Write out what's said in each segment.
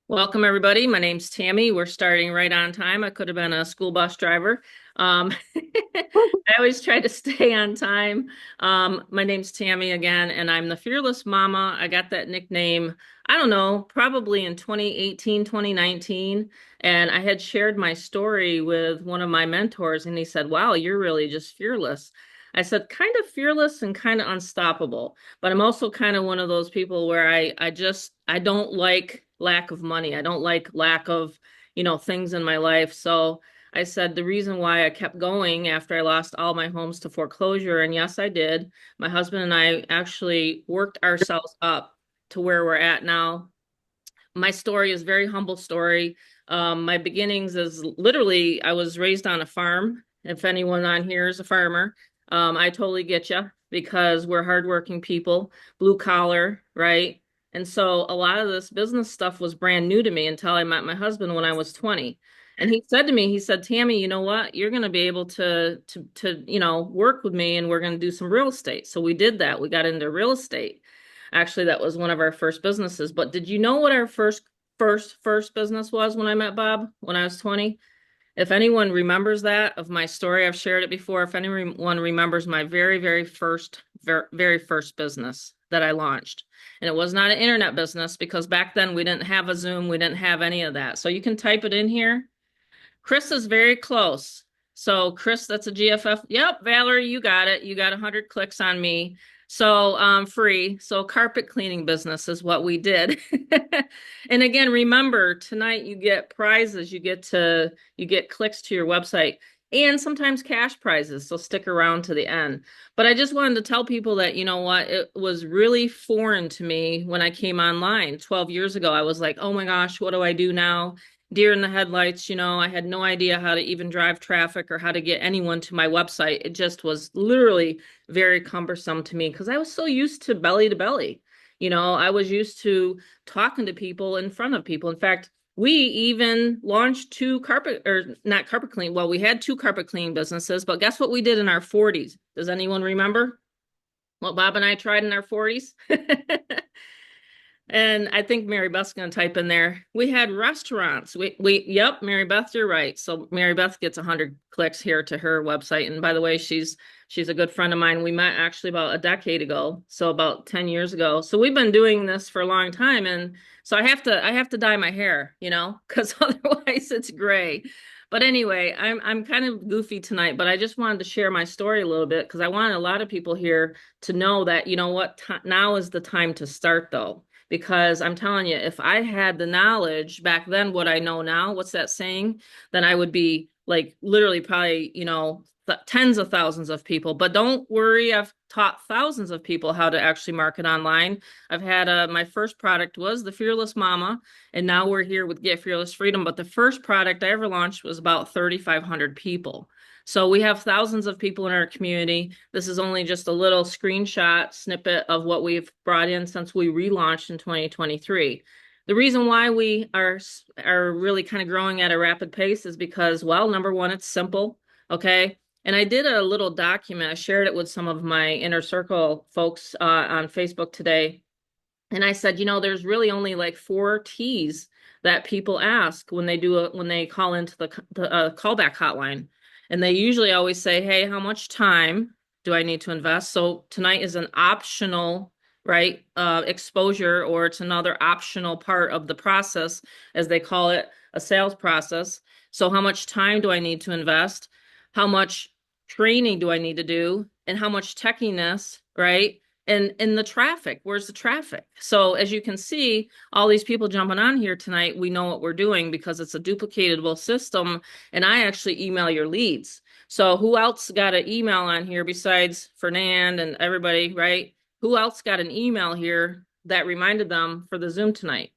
Welcome, everybody. My name's Tammy. We're starting right on time. I could have been a school bus driver. I always try to stay on time. My name's Tammy again, and I'm the Fearless Mama. I got that nickname, I don't know, probably in 2018, 2019. And I had shared my story with one of my mentors, and he said, "Wow, you're really just fearless." I said, kind of fearless and kind of unstoppable, but I'm also kind of one of those people where I don't like lack of money. I don't like lack of, things in my life. So I said the reason why I kept going after I lost all my homes to foreclosure, and yes, I did. My husband and I actually worked ourselves up to where we're at now. My story is a very humble story. My beginnings is literally I was raised on a farm. If anyone on here is a farmer, I totally get you because we're hardworking people, blue collar, right? And so a lot of this business stuff was brand new to me until I met my husband when I was 20. And he said to me, he said, "Tammy, you know what? You're going to be able to work with me and we're going to do some real estate." So we did that. We got into real estate. Actually, that was one of our first businesses. But did you know what our first business was when I met Bob when I was 20? If anyone remembers that of my story, I've shared it before. If anyone remembers my very first business that I launched, and it was not an internet business because back then we didn't have a Zoom, we didn't have any of that. So you can type it in here. Chris is very close. So Chris, that's a GFF. Yep, Valerie, you got it. You got 100 clicks on me. So free. So carpet cleaning business is what we did. And again, remember tonight you get prizes. You get clicks to your website and sometimes cash prizes. So stick around to the end. But I just wanted to tell people that, you know what, it was really foreign to me when I came online 12 years ago. I was like, oh my gosh, what do I do now? Deer in the headlights, I had no idea how to even drive traffic or how to get anyone to my website. It just was literally very cumbersome to me because I was so used to belly to belly. I was used to talking to people in front of people. In fact, we even launched two carpet or not carpet clean. Well, we had two carpet cleaning businesses, but guess what we did in our 40s? Does anyone remember what Bob and I tried in our 40s? And I think Mary Beth's going to type in there. We had restaurants. Yep, Mary Beth, you're right. So Mary Beth gets 100 clicks here to her website. And by the way, she's a good friend of mine. We met actually about a decade ago, so about 10 years ago. So we've been doing this for a long time, and so I have to dye my hair, because otherwise it's gray. But anyway, I'm kind of goofy tonight, but I just wanted to share my story a little bit because I want a lot of people here to know that, you know what, now is the time to start though because I'm telling you, if I had the knowledge back then, what I know now, what's that saying? Then I would be like literally probably, tens of thousands of people. But don't worry, I've taught thousands of people how to actually market online. I've had my first product was the Fearless Mama, and now we're here with Get Fearless Freedom. But the first product I ever launched was about 3,500 people. So we have thousands of people in our community. This is only just a little screenshot snippet of what we've brought in since we relaunched in 2023. The reason why we are really kind of growing at a rapid pace is because, well, number one, it's simple, okay? And I did a little document. I shared it with some of my inner circle folks on Facebook today. And I said, there's really only like four T's that people ask when they call into the callback hotline. And they usually always say, "Hey, how much time do I need to invest?" So tonight is an optional, right, exposure, or it's another optional part of the process, as they call it, a sales process. So how much time do I need to invest? How much training do I need to do? And how much techiness, right? And the traffic, where's the traffic? So as you can see, all these people jumping on here tonight, we know what we're doing because it's a duplicatable system, and I actually email your leads. So who else got an email on here besides Fernand and everybody, right? Who else got an email here that reminded them for the Zoom tonight?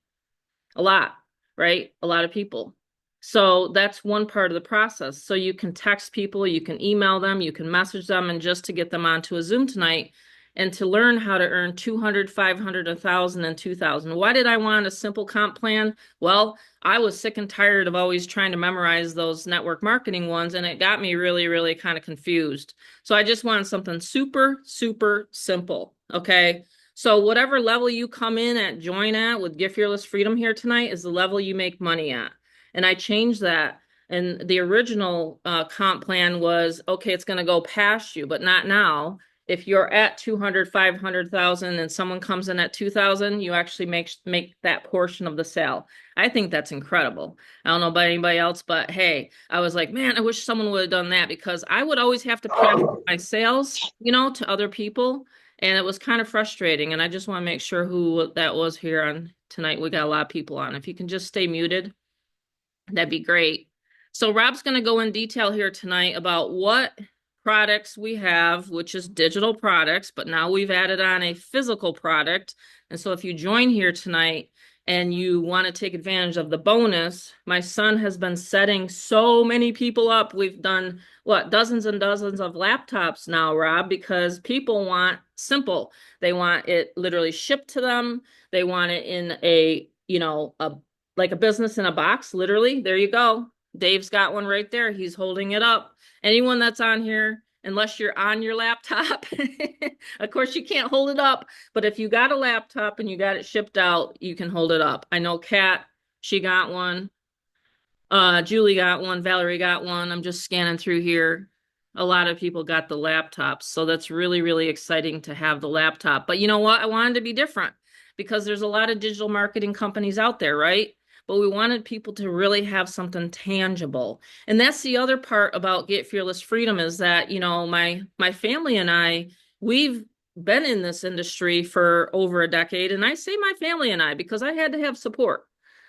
A lot, right? A lot of people. So that's one part of the process. So you can text people, you can email them, you can message them, and just to get them onto a Zoom tonight and to learn how to earn 200, 500, 1,000, and 2,000. Why did I want a simple comp plan? Well, I was sick and tired of always trying to memorize those network marketing ones, and it got me really, really kind of confused. So I just wanted something super, super simple, okay? So whatever level you come in at, join at with Get Fearless Freedom here tonight is the level you make money at. And I changed that. And the original comp plan was, okay, it's going to go past you, but not now. If you're at 200, 500,000 and someone comes in at 2,000, you actually make that portion of the sale. I think that's incredible. I don't know about anybody else, but hey, I was like, man, I wish someone would have done that because I would always have to pass my sales, to other people. And it was kind of frustrating. And I just want to make sure who that was here on tonight. We got a lot of people on. If you can just stay muted, that'd be great. So Rob's going to go in detail here tonight about what products we have, which is digital products, but now we've added on a physical product. And so if you join here tonight and you want to take advantage of the bonus, my son has been setting so many people up. We've done dozens and dozens of laptops now, Rob, because people want simple. They want it literally shipped to them. They want it in like a business in a box, literally. There you go. Dave's got one right there. He's holding it up. Anyone that's on here, unless you're on your laptop, of course you can't hold it up, but if you got a laptop and you got it shipped out, you can hold it up. I know Kat, she got one. Julie got one. Valerie got one. I'm just scanning through here. A lot of people got the laptops. So that's really, really exciting to have the laptop. But you know what? I wanted to be different because there's a lot of digital marketing companies out there, right? But we wanted people to really have something tangible. And that's the other part about Get Fearless Freedom is that, my family and I, we've been in this industry for over a decade. And I say my family and I because I had to have support.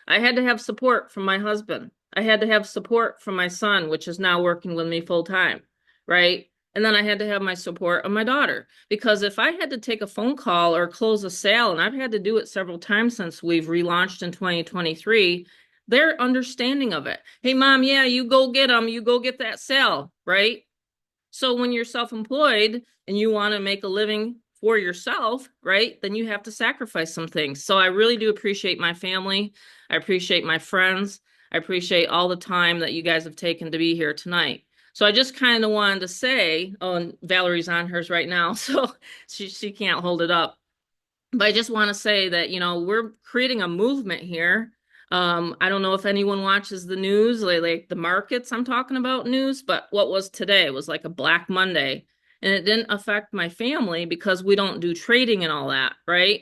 I had to have support from my husband. I had to have support from my son, which is now working with me full time, right? And then I had to have my support of my daughter because if I had to take a phone call or close a sale, and I've had to do it several times since we've relaunched in 2023, they're understanding of it. Hey, mom, yeah, you go get them, you go get that sale, right? So when you're self-employed and you want to make a living for yourself, right, then you have to sacrifice some things. So I really do appreciate my family. I appreciate my friends. I appreciate all the time that you guys have taken to be here tonight. So I just kind of wanted to say, oh, and Valerie's on hers right now, so she can't hold it up. But I just want to say that, we're creating a movement here. I don't know if anyone watches the news, like the markets, I'm talking about news, but what was today? It was like a Black Monday. And it didn't affect my family because we don't do trading and all that, right?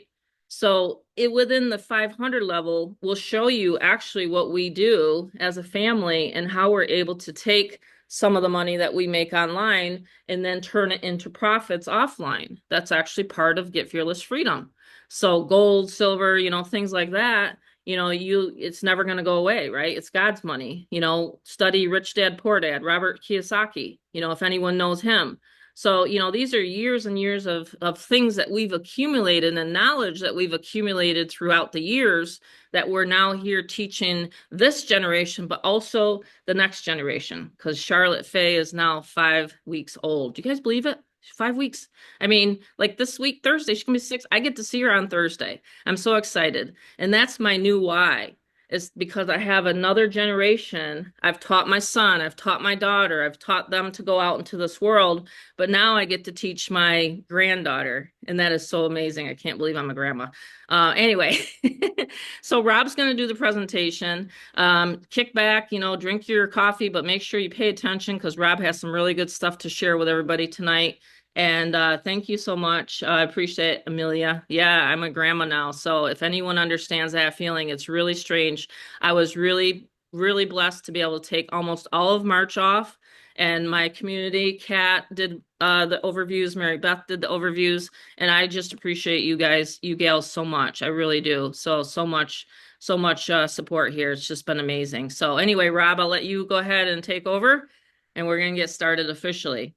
So it within the 500 level will show you actually what we do as a family and how we're able to take some of the money that we make online and then turn it into profits offline. That's actually part of Get Fearless Freedom. So gold, silver, things like that, it's never going to go away, right? It's God's money. Study Rich Dad, Poor Dad, Robert Kiyosaki, if anyone knows him. So, these are years and years of things that we've accumulated and knowledge that we've accumulated throughout the years that we're now here teaching this generation, but also the next generation, because Charlotte Fay is now 5 weeks old. Do you guys believe it? 5 weeks. I mean, like this week, Thursday, she's gonna be 6. I get to see her on Thursday. I'm so excited. And that's my new why. Is because I have another generation. I've taught my son, I've taught my daughter, I've taught them to go out into this world, but now I get to teach my granddaughter. And that is so amazing. I can't believe I'm a grandma. Anyway, so Rob's going to do the presentation. Kick back, drink your coffee, but make sure you pay attention because Rob has some really good stuff to share with everybody tonight. And thank you so much. I appreciate it, Amelia. Yeah, I'm a grandma now. So if anyone understands that feeling, it's really strange. I was really, really blessed to be able to take almost all of March off. And my community, Kat did the overviews, Mary Beth did the overviews. And I just appreciate you guys, you gals so much. I really do. So much, support here. It's just been amazing. So anyway, Rob, I'll let you go ahead and take over and we're going to get started officially.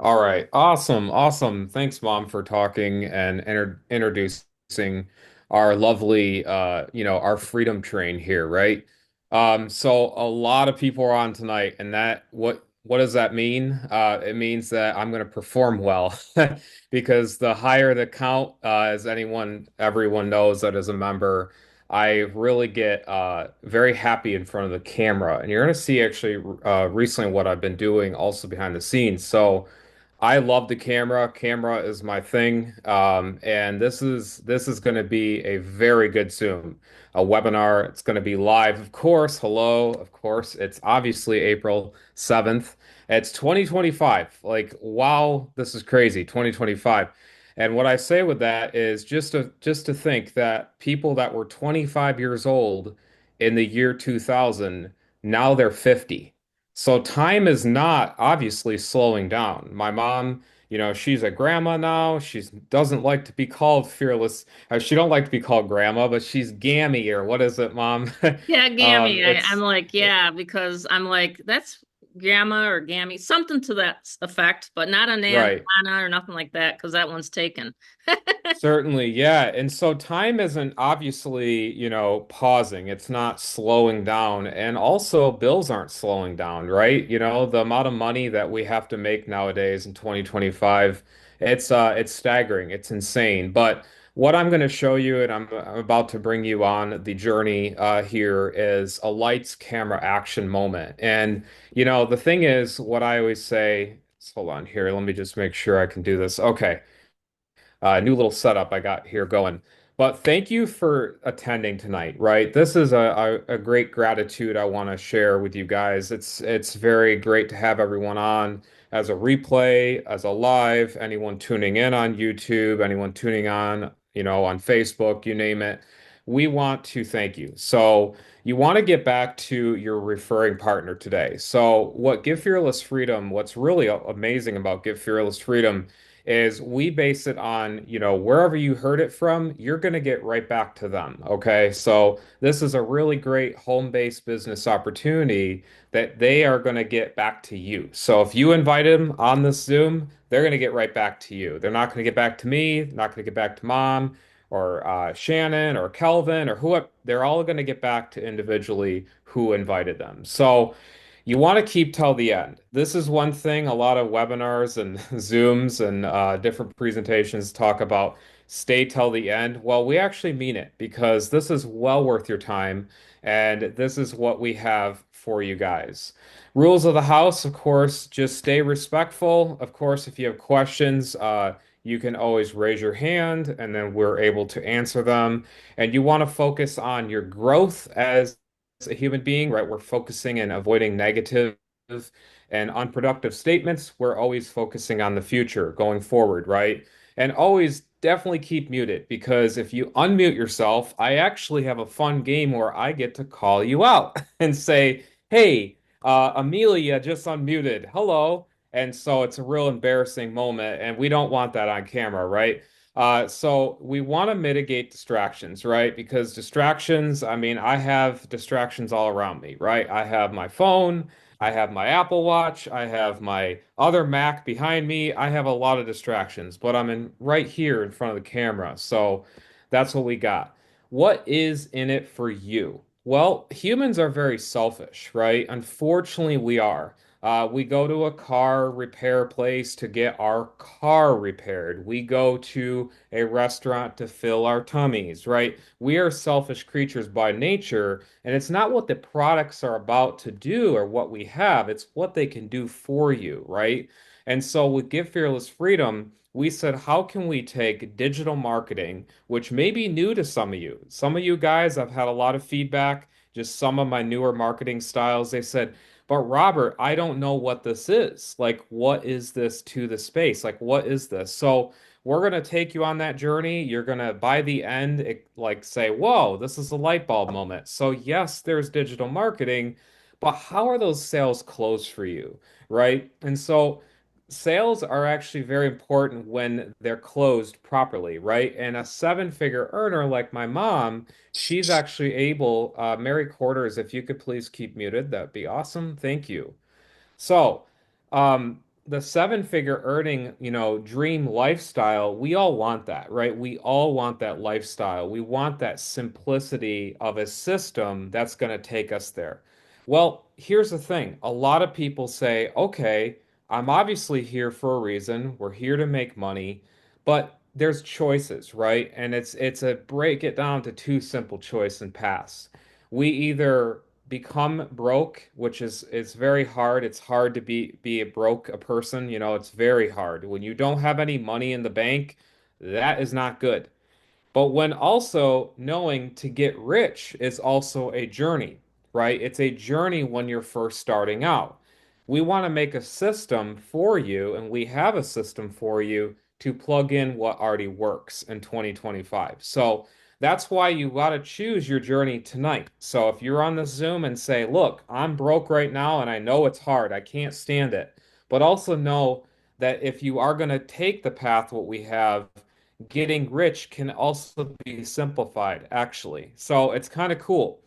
All right. Awesome. Awesome. Thanks, Mom, for talking and introducing our lovely our freedom train here, right? So a lot of people are on tonight, and that what does that mean? It means that I'm going to perform well because the higher the count, as everyone knows that is a member, I really get very happy in front of the camera. And you're going to see actually recently what I've been doing also behind the scenes. So I love the camera. Camera is my thing. And this is going to be a very good Zoom, a webinar. It's going to be live, of course. Hello, of course. It's obviously April 7th. It's 2025. Like, wow, this is crazy. 2025. And what I say with that is just to think that people that were 25 years old in the year 2000, now they're 50. So time is not obviously slowing down. My mom, she's a grandma now. She doesn't like to be called fearless. She don't like to be called grandma, but she's gammy or what is it, mom? Yeah, Gammy. I'm It's like, yeah, because I'm like, that's Gamma or Gammy, something to that effect, but not a right. Nana or nothing like that, because that one's taken. Certainly, yeah. And so time isn't obviously, pausing. It's not slowing down. And also bills aren't slowing down, right? The amount of money that we have to make nowadays in 2025, it's staggering. It's insane. But what I'm going to show you, and I'm about to bring you on the journey here, is a lights, camera, action moment. And, the thing is, what I always say, hold on here, let me just make sure I can do this. Okay, new little setup I got here going. But thank you for attending tonight, right? This is a great gratitude I want to share with you guys. It's very great to have everyone on as a replay, as a live, anyone tuning in on YouTube, anyone tuning on, on Facebook, you name it. We want to thank you. So you want to get back to your referring partner today. So what Give Fearless Freedom, what's really amazing about Give Fearless Freedom is we base it on, wherever you heard it from, you're going to get right back to them. Okay. So this is a really great home-based business opportunity that they are going to get back to you. So if you invite them on this Zoom, they're going to get right back to you. They're not going to get back to me, not going to get back to mom or Shannon or Kelvin or who. They're all going to get back to individually who invited them. So you want to keep till the end. This is one thing a lot of webinars and Zooms and different presentations talk about stay till the end. Well, we actually mean it because this is well worth your time, and this is what we have for you guys. Rules of the house, of course, just stay respectful. Of course, if you have questions, you can always raise your hand and then we're able to answer them. And you want to focus on your growth as a human being, right? We're focusing and avoiding negative and unproductive statements. We're always focusing on the future going forward, right? And always definitely keep muted because if you unmute yourself, I actually have a fun game where I get to call you out and say, hey, Amelia just unmuted. Hello. And so it's a real embarrassing moment, and we don't want that on camera, right? So we want to mitigate distractions, right? Because distractions, I mean, I have distractions all around me, right? I have my phone, I have my Apple Watch, I have my other Mac behind me. I have a lot of distractions, but I'm in right here in front of the camera. So that's what we got. What is in it for you? Well, humans are very selfish, right? Unfortunately, we are. We go to a car repair place to get our car repaired. We go to a restaurant to fill our tummies, right? We are selfish creatures by nature, and it's not what the products are about to do or what we have, it's what they can do for you, right? And so with Give Fearless Freedom, we said, how can we take digital marketing, which may be new to some of you? Some of you guys, I've had a lot of feedback, just some of my newer marketing styles. They said, but Robert, I don't know what this is. Like, what is this to the space? Like, what is this? So we're going to take you on that journey. You're going to, by the end, like say, whoa, this is a light bulb moment. So yes, there's digital marketing, but how are those sales closed for you? Right? And so sales are actually very important when they're closed properly, right? And a seven-figure earner like my mom, she's actually able, Mary Quarters, if you could please keep muted, that'd be awesome. Thank you. So, the seven-figure earning, dream lifestyle, we all want that, right? We all want that lifestyle. We want that simplicity of a system that's going to take us there. Well, here's the thing. A lot of people say, okay, I'm obviously here for a reason. We're here to make money, but there's choices, right? And it's a break it down to two simple choice and paths. We either become broke, which is it's very hard. It's hard to be a person, it's very hard. When you don't have any money in the bank, that is not good. But when also knowing to get rich is also a journey, right? It's a journey when you're first starting out. We want to make a system for you, and we have a system for you to plug in what already works in 2025. So that's why you got to choose your journey tonight. So if you're on the Zoom and say, look, I'm broke right now and I know it's hard, I can't stand it, but also know that if you are going to take the path what we have, getting rich can also be simplified, actually. So it's kind of cool.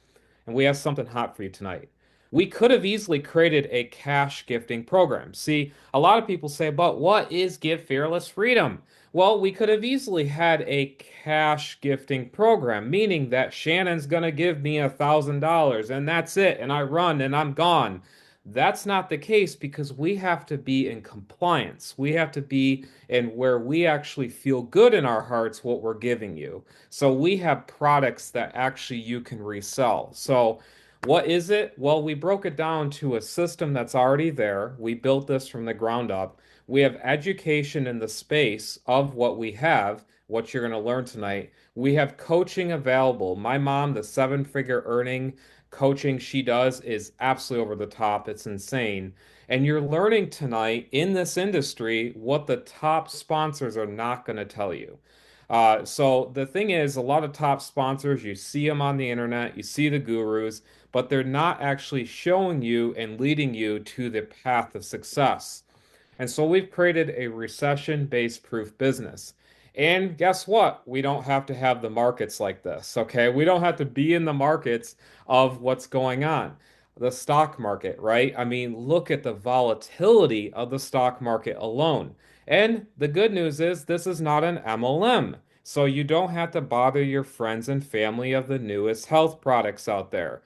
And we have something hot for you tonight. We could have easily created a cash gifting program. See, a lot of people say, but what is Give Fearless Freedom? Well, we could have easily had a cash gifting program, meaning that Shannon's going to give me $1,000 and that's it, and I run and I'm gone. That's not the case because we have to be in compliance. We have to be in where we actually feel good in our hearts what we're giving you. So we have products that actually you can resell. So what is it? Well, we broke it down to a system that's already there. We built this from the ground up. We have education in the space of what we have, what you're going to learn tonight. We have coaching available. My mom, the seven-figure earning coaching she does is absolutely over the top. It's insane. And you're learning tonight in this industry what the top sponsors are not going to tell you. So the thing is, a lot of top sponsors, you see them on the internet, you see the gurus, but they're not actually showing you and leading you to the path of success. And so we've created a recession-based proof business. And guess what? We don't have to have the markets like this, okay? We don't have to be in the markets of what's going on. The stock market, right? I mean, look at the volatility of the stock market alone. And the good news is this is not an MLM. So you don't have to bother your friends and family of the newest health products out there.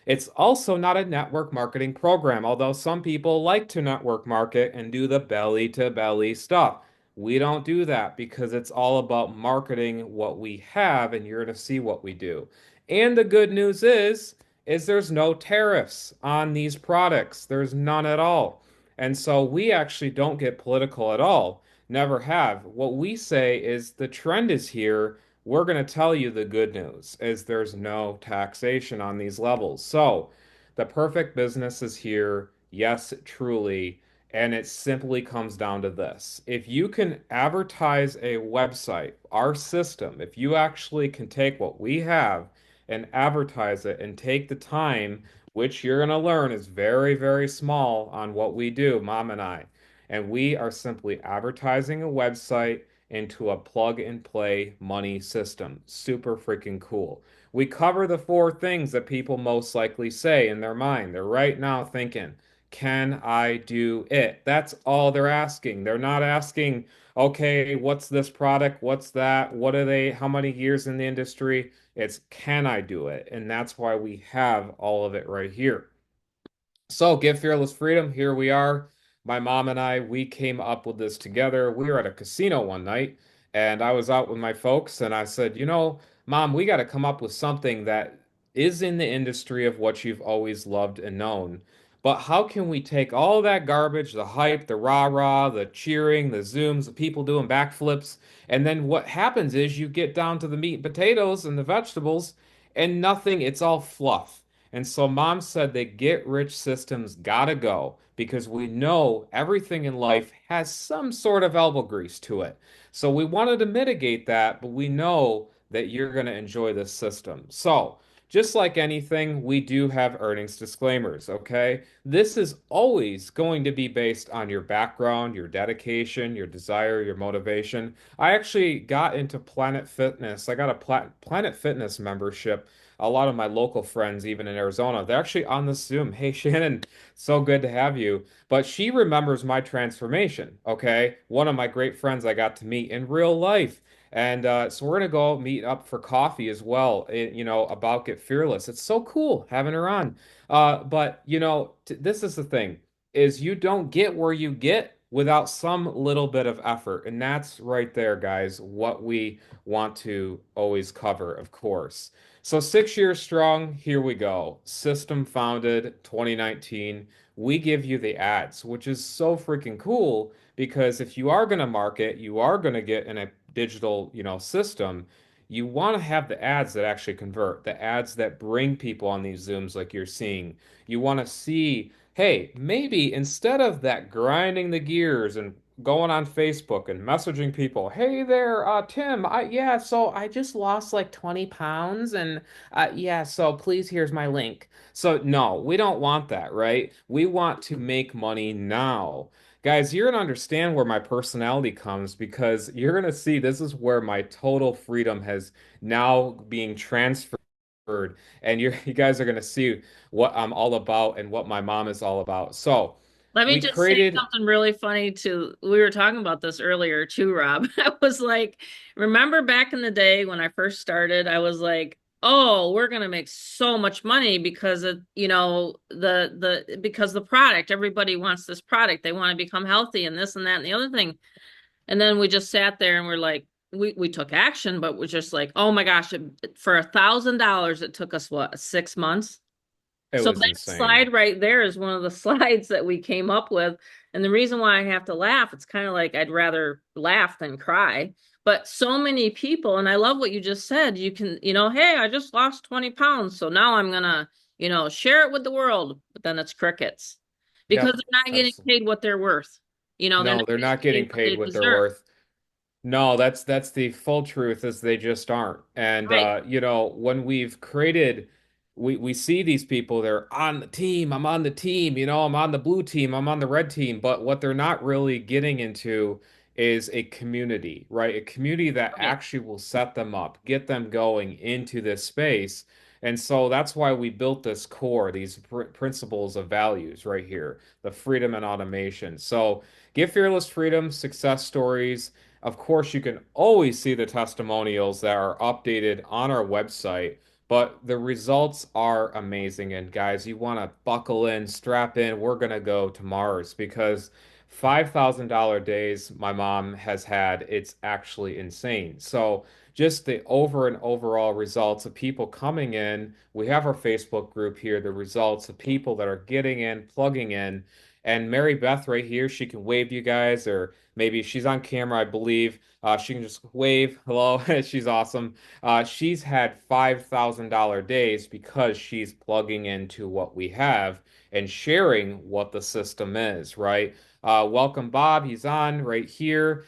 It's also not a network marketing program, although some people like to network market and do the belly to belly stuff. We don't do that because it's all about marketing what we have, and you're going to see what we do. And the good news is there's no tariffs on these products. There's none at all. And so we actually don't get political at all. Never have. What we say is the trend is here. We're going to tell you the good news is there's no taxation on these levels. So the perfect business is here. Yes, truly. And it simply comes down to this. If you can advertise a website, our system, if you actually can take what we have and advertise it and take the time, which you're going to learn is very, very small on what we do, Mom and I. And we are simply advertising a website into a plug and play money system. Super freaking cool. We cover the four things that people most likely say in their mind. They're right now thinking, can I do it? That's all they're asking. They're not asking, okay, what's this product? What's that? What are they? How many years in the industry? It's, can I do it? And that's why we have all of it right here. So, Give Fearless Freedom, here we are. My mom and I, we came up with this together. We were at a casino one night, and I was out with my folks, and I said, Mom, we got to come up with something that is in the industry of what you've always loved and known. But how can we take all that garbage, the hype, the rah-rah, the cheering, the zooms, the people doing backflips, and then what happens is you get down to the meat and potatoes and the vegetables, and nothing, it's all fluff. And so mom said that get rich systems gotta go because we know everything in life has some sort of elbow grease to it. So we wanted to mitigate that, but we know that you're going to enjoy this system. So just like anything, we do have earnings disclaimers, okay? This is always going to be based on your background, your dedication, your desire, your motivation. I actually got into Planet Fitness. I got a Planet Fitness membership. A lot of my local friends, even in Arizona, they're actually on the Zoom. Hey, Shannon, so good to have you. But she remembers my transformation, okay? One of my great friends I got to meet in real life. And so we're gonna go meet up for coffee as well, about Get Fearless. It's so cool having her on. But this is the thing, is you don't get where you get without some little bit of effort. And that's right there, guys, what we want to always cover, of course. So 6 years strong, here we go. System founded 2019. We give you the ads, which is so freaking cool because if you are going to market, you are going to get in a digital, system. You want to have the ads that actually convert, the ads that bring people on these Zooms like you're seeing. You want to see, hey, maybe instead of that grinding the gears and going on Facebook and messaging people, hey there, Tim, yeah, so I just lost like 20 pounds and yeah, so please here's my link. So no, we don't want that, right? We want to make money now. Guys, you're gonna understand where my personality comes because you're gonna see this is where my total freedom has now being transferred, and you guys are gonna see what I'm all about and what my mom is all about. So Let me we just say created, something really funny too. We were talking about this earlier too, Rob. I was like, remember back in the day when I first started, I was like, oh, we're gonna make so much money because of, because the product, everybody wants this product. They want to become healthy and this and that and the other thing. And then we just sat there and we're like, we took action, but we're just like, oh my gosh, for $1,000, it took us what, 6 months? it So was that insane. slide right there is one of the slides that we came up with. And the reason why I have to laugh, it's kind of like I'd rather laugh than cry. But so many people, and I love what you just said, you can, hey, I just lost 20 pounds. So now I'm gonna, share it with the world. But then it's crickets because Yep. they're not getting Absolutely. paid what they're worth. They're No, not they're getting not paid getting what paid they what they're deserve. worth. No, that's the full truth is they just aren't. And Right. when we've created we see these people, they're on the team, I'm on the team, I'm on the blue team, I'm on the red team, but what they're not really getting into is a community, right? A community that Right. actually will set them up, get them going into this space. And so that's why we built this core, these principles of values right here, the freedom and automation. So give fearless freedom, success stories. Of course, you can always see the testimonials that are updated on our website, but the results are amazing. And guys, you want to buckle in, strap in. We're going to go to Mars because $5,000 days my mom has had, it's actually insane. So, just the over and overall results of people coming in. We have our Facebook group here, the results of people that are getting in, plugging in. And Mary Beth right here, she can wave to you guys, or maybe she's on camera, I believe. She can just wave. Hello. She's awesome. She's had $5,000 days because she's plugging into what we have and sharing what the system is, right? Welcome, Bob. He's on right here.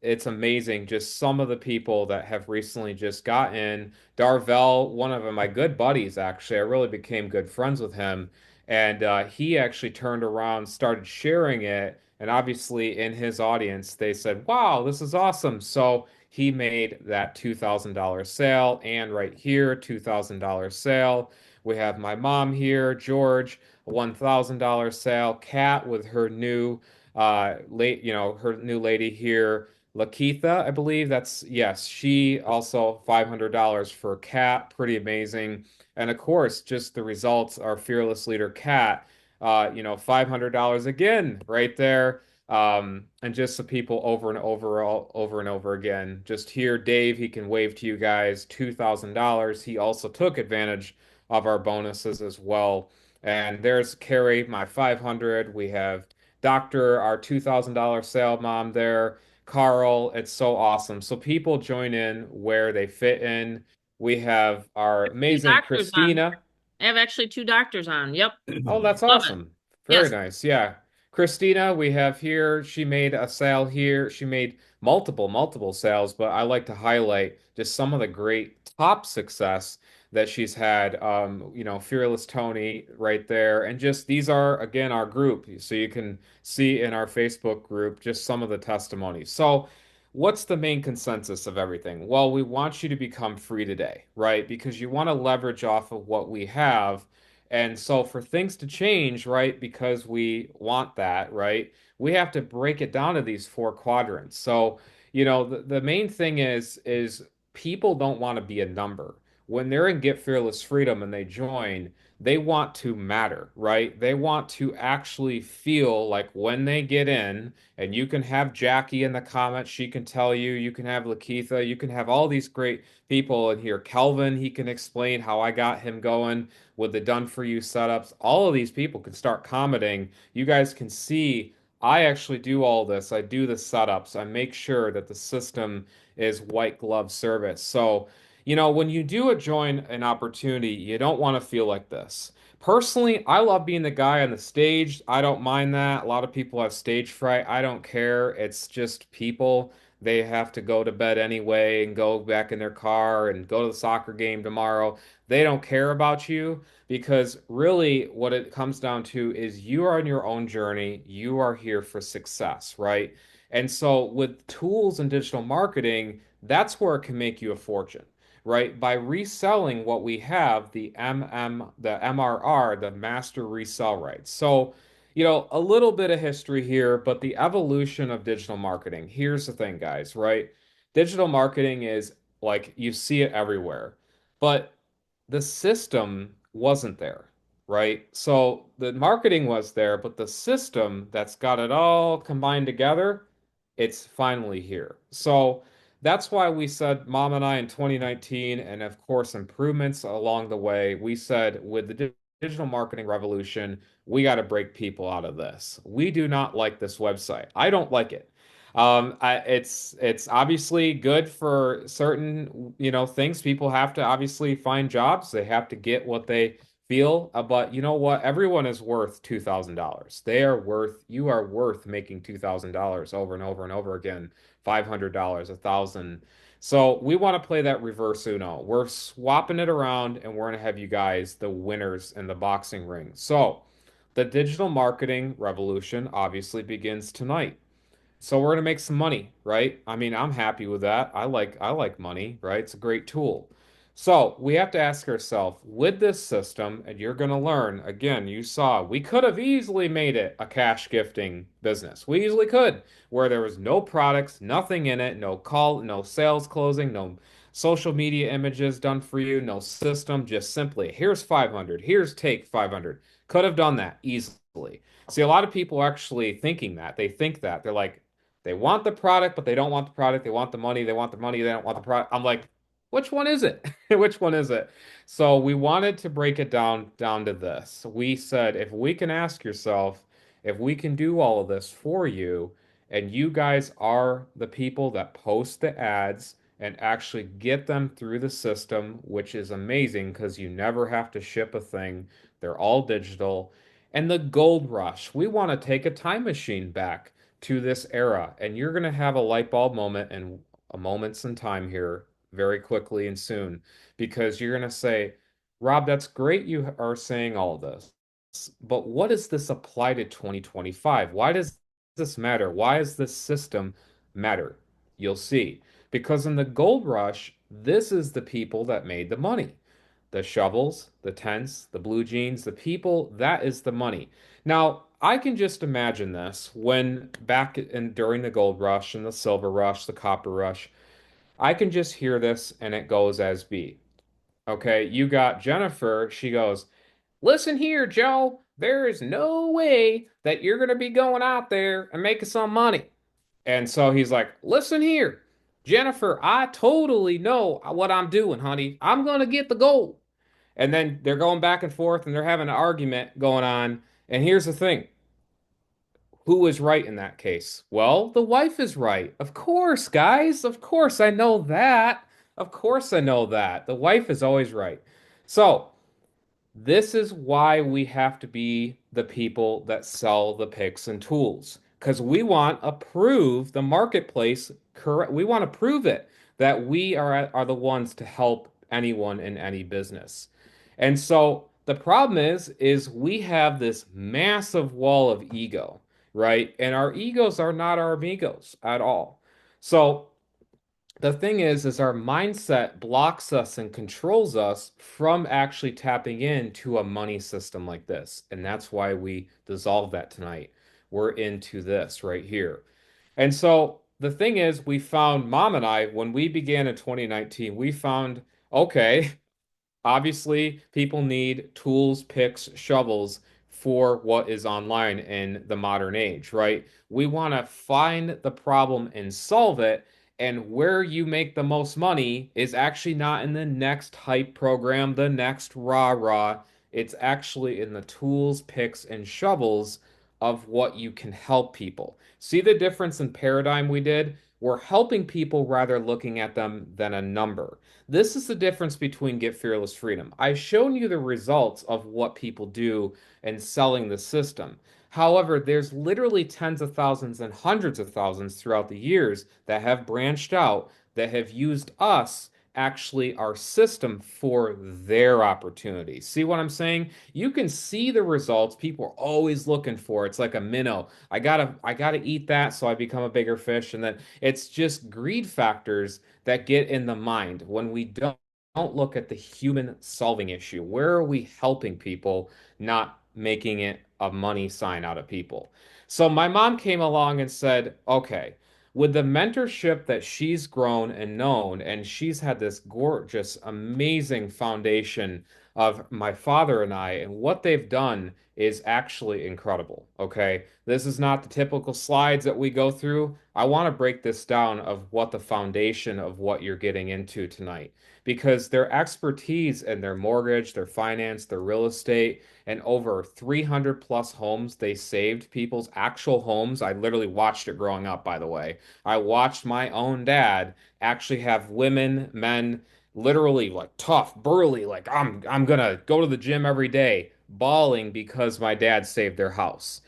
It's amazing just some of the people that have recently just got in. Darvell, one of my good buddies, actually, I really became good friends with him. And he actually turned around, started sharing it. And obviously, in his audience, they said, wow, this is awesome. So he made that $2,000 sale. And right here, $2,000 sale. We have my mom here, George, $1,000 sale. Kat with her new her new lady here, Lakeitha, I believe. That's yes, she also $500 for Kat. Pretty amazing. And of course, just the results are Fearless Leader Cat, $500 again right there. And just the people over and over and over again. Just here, Dave, he can wave to you guys $2,000. He also took advantage of our bonuses as well. And there's Carrie, my 500. We have Doctor, our $2,000 sale mom there. Carl, it's so awesome. So people join in where they fit in. We have our Two amazing doctors on. Christina. I have actually two doctors on. Yep. Oh, that's Love it. awesome. Very Yes. nice. Yeah. Christina, we have here. She made a sale here. She made multiple sales, but I like to highlight just some of the great top success that she's had. Fearless Tony right there. And just these are, again, our group. So you can see in our Facebook group just some of the testimonies. So, what's the main consensus of everything? Well, we want you to become free today, right? Because you want to leverage off of what we have and so for things to change, right, because we want that, right, we have to break it down to these four quadrants. So, the main thing is people don't want to be a number. when they're in Get Fearless Freedom and they join, they want to matter, right? They want to actually feel like when they get in, and you can have Jackie in the comments, she can tell you, you can have Lakeitha, you can have all these great people in here. Kelvin, he can explain how I got him going with the done for you setups. All of these people can start commenting. You guys can see I actually do all this. I do the setups. I make sure that the system is white glove service. So, when you do a join an opportunity, you don't want to feel like this. Personally, I love being the guy on the stage. I don't mind that. A lot of people have stage fright. I don't care. It's just people. They have to go to bed anyway and go back in their car and go to the soccer game tomorrow. They don't care about you because really what it comes down to is you are on your own journey. You are here for success, right? And so with tools and digital marketing, that's where it can make you a fortune, right? By reselling what we have, the MRR, the master resell rights. So, a little bit of history here, but the evolution of digital marketing. Here's the thing, guys, right? Digital marketing is like you see it everywhere, but the system wasn't there, right? So the marketing was there, but the system that's got it all combined together, it's finally here. So that's why we said, Mom and I in 2019, and of course, improvements along the way, we said with the digital marketing revolution, we got to break people out of this. We do not like this website. I don't like it. It's obviously good for certain, things. People have to obviously find jobs. They have to get what they feel. But you know what? Everyone is worth $2,000. You are worth making $2,000 over and over and over again. $500, 1,000. So we want to play that reverse Uno. We're swapping it around and we're going to have you guys the winners in the boxing ring. So the digital marketing revolution obviously begins tonight. So we're gonna make some money, right? I mean, I'm happy with that. I like money, right? It's a great tool. So we have to ask ourselves, with this system, and you're gonna learn, again, you saw we could have easily made it a cash gifting business. We easily could, where there was no products, nothing in it, no sales closing, no social media images done for you, no system, just simply here's 500, here's take 500. Could have done that easily. See, a lot of people are actually thinking that. They think that. They're like, they want the product, but they don't want the product. They want the money. They want the money. They don't want the product. I'm like, which one is it? Which one is it? So we wanted to break it down to this. We said, if we can ask yourself, if we can do all of this for you, and you guys are the people that post the ads and actually get them through the system, which is amazing because you never have to ship a thing. They're all digital. And the gold rush, we want to take a time machine back to this era. And you're going to have a light bulb moment and a moments in time here very quickly and soon because you're going to say, Rob, that's great you are saying all of this. But what does this apply to 2025? Why does this matter? Why does this system matter? You'll see. Because in the gold rush, this is the people that made the money. The shovels, the tents, the blue jeans, the people, that is the money. Now, I can just imagine this when back in during the gold rush and the silver rush, the copper rush, I can just hear this and it goes as B. Okay, you got Jennifer, she goes, listen here, Joe, there is no way that you're going to be going out there and making some money. And so he's like, listen here, Jennifer, I totally know what I'm doing, honey. I'm going to get the gold. And then they're going back and forth and they're having an argument going on. And here's the thing. Who is right in that case? Well, the wife is right. Of course, guys. Of course, I know that. Of course, I know that. The wife is always right. So, this is why we have to be the people that sell the picks and tools because we want to prove the marketplace correct. We want to prove it that we are the ones to help anyone in any business. And so the problem is we have this massive wall of ego, right? And our egos are not our amigos at all. So the thing is our mindset blocks us and controls us from actually tapping into a money system like this. And that's why we dissolve that tonight. We're into this right here. And so the thing is, we found Mom and I, when we began in 2019, we found, okay, Obviously, people need tools, picks, shovels for what is online in the modern age, right? We want to find the problem and solve it. And where you make the most money is actually not in the next hype program, the next rah-rah. It's actually in the tools, picks, and shovels of what you can help people. See the difference in paradigm we did? We're helping people rather looking at them than a number. This is the difference between Get Fearless Freedom. I've shown you the results of what people do in selling the system. However, there's literally tens of thousands and hundreds of thousands throughout the years that have branched out, that have used us, actually our system, for their opportunities. See what I'm saying? You can see the results people are always looking for. It's like a minnow. I gotta eat that so I become a bigger fish. And then it's just greed factors that get in the mind when we don't look at the human solving issue. Where are we helping people, not making it a money sign out of people? So my mom came along and said, okay, with the mentorship that she's grown and known, and she's had this gorgeous, amazing foundation of my father and I, and what they've done is actually incredible. Okay. This is not the typical slides that we go through. I want to break this down of what the foundation of what you're getting into tonight, because their expertise in their mortgage, their finance, their real estate, and over 300 plus homes they saved, people's actual homes. I literally watched it growing up, by the way. I watched my own dad actually have women, men, literally like tough, burly, like I'm gonna go to the gym every day, bawling because my dad saved their house.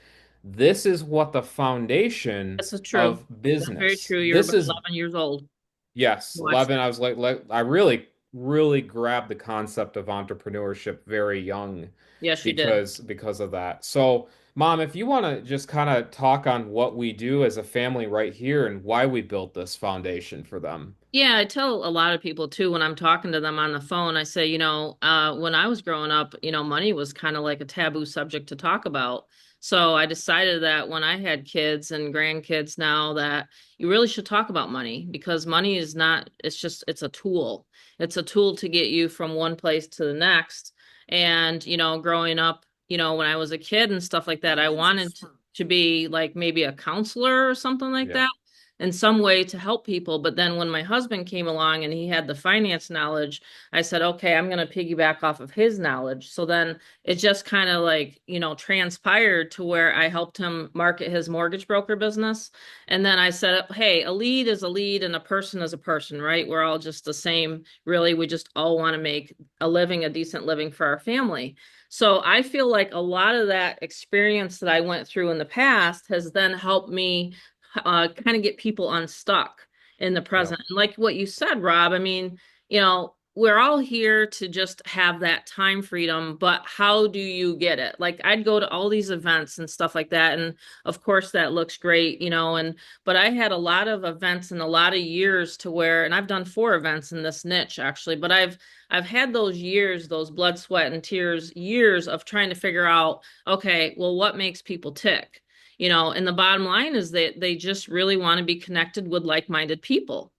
This is what the foundation This is true. of That's very business. true. You're This about is 11 years old. Yes, Watch 11. that. I was like I really, really grabbed the concept of entrepreneurship very young Yes, you did. because of that. So, Mom, if you want to just kind of talk on what we do as a family right here and why we built this foundation for them. Yeah, I tell a lot of people too when I'm talking to them on the phone, I say, when I was growing up, money was kind of like a taboo subject to talk about. So I decided that when I had kids and grandkids now that you really should talk about money because money is not, it's a tool. It's a tool to get you from one place to the next. And, growing up, when I was a kid and stuff like that, I wanted to be like maybe a counselor or something like Yeah. that in some way to help people. But then when my husband came along and he had the finance knowledge, I said, okay, I'm going to piggyback off of his knowledge. So then it just kind of like, transpired to where I helped him market his mortgage broker business. And then I said, hey, a lead is a lead and a person is a person, right? We're all just the same. Really, we just all want to make a living, a decent living for our family. So I feel like a lot of that experience that I went through in the past has then helped me kind of get people unstuck in the Yep. present. And like what you said, Rob, I mean, we're all here to just have that time freedom, but how do you get it? Like I'd go to all these events and stuff like that. And of course that looks great, but I had a lot of events and a lot of years to where, and I've done 4 events in this niche actually, but I've had those years, those blood, sweat, and tears years of trying to figure out, okay, well, what makes people tick? And the bottom line is that they just really want to be connected with like-minded people.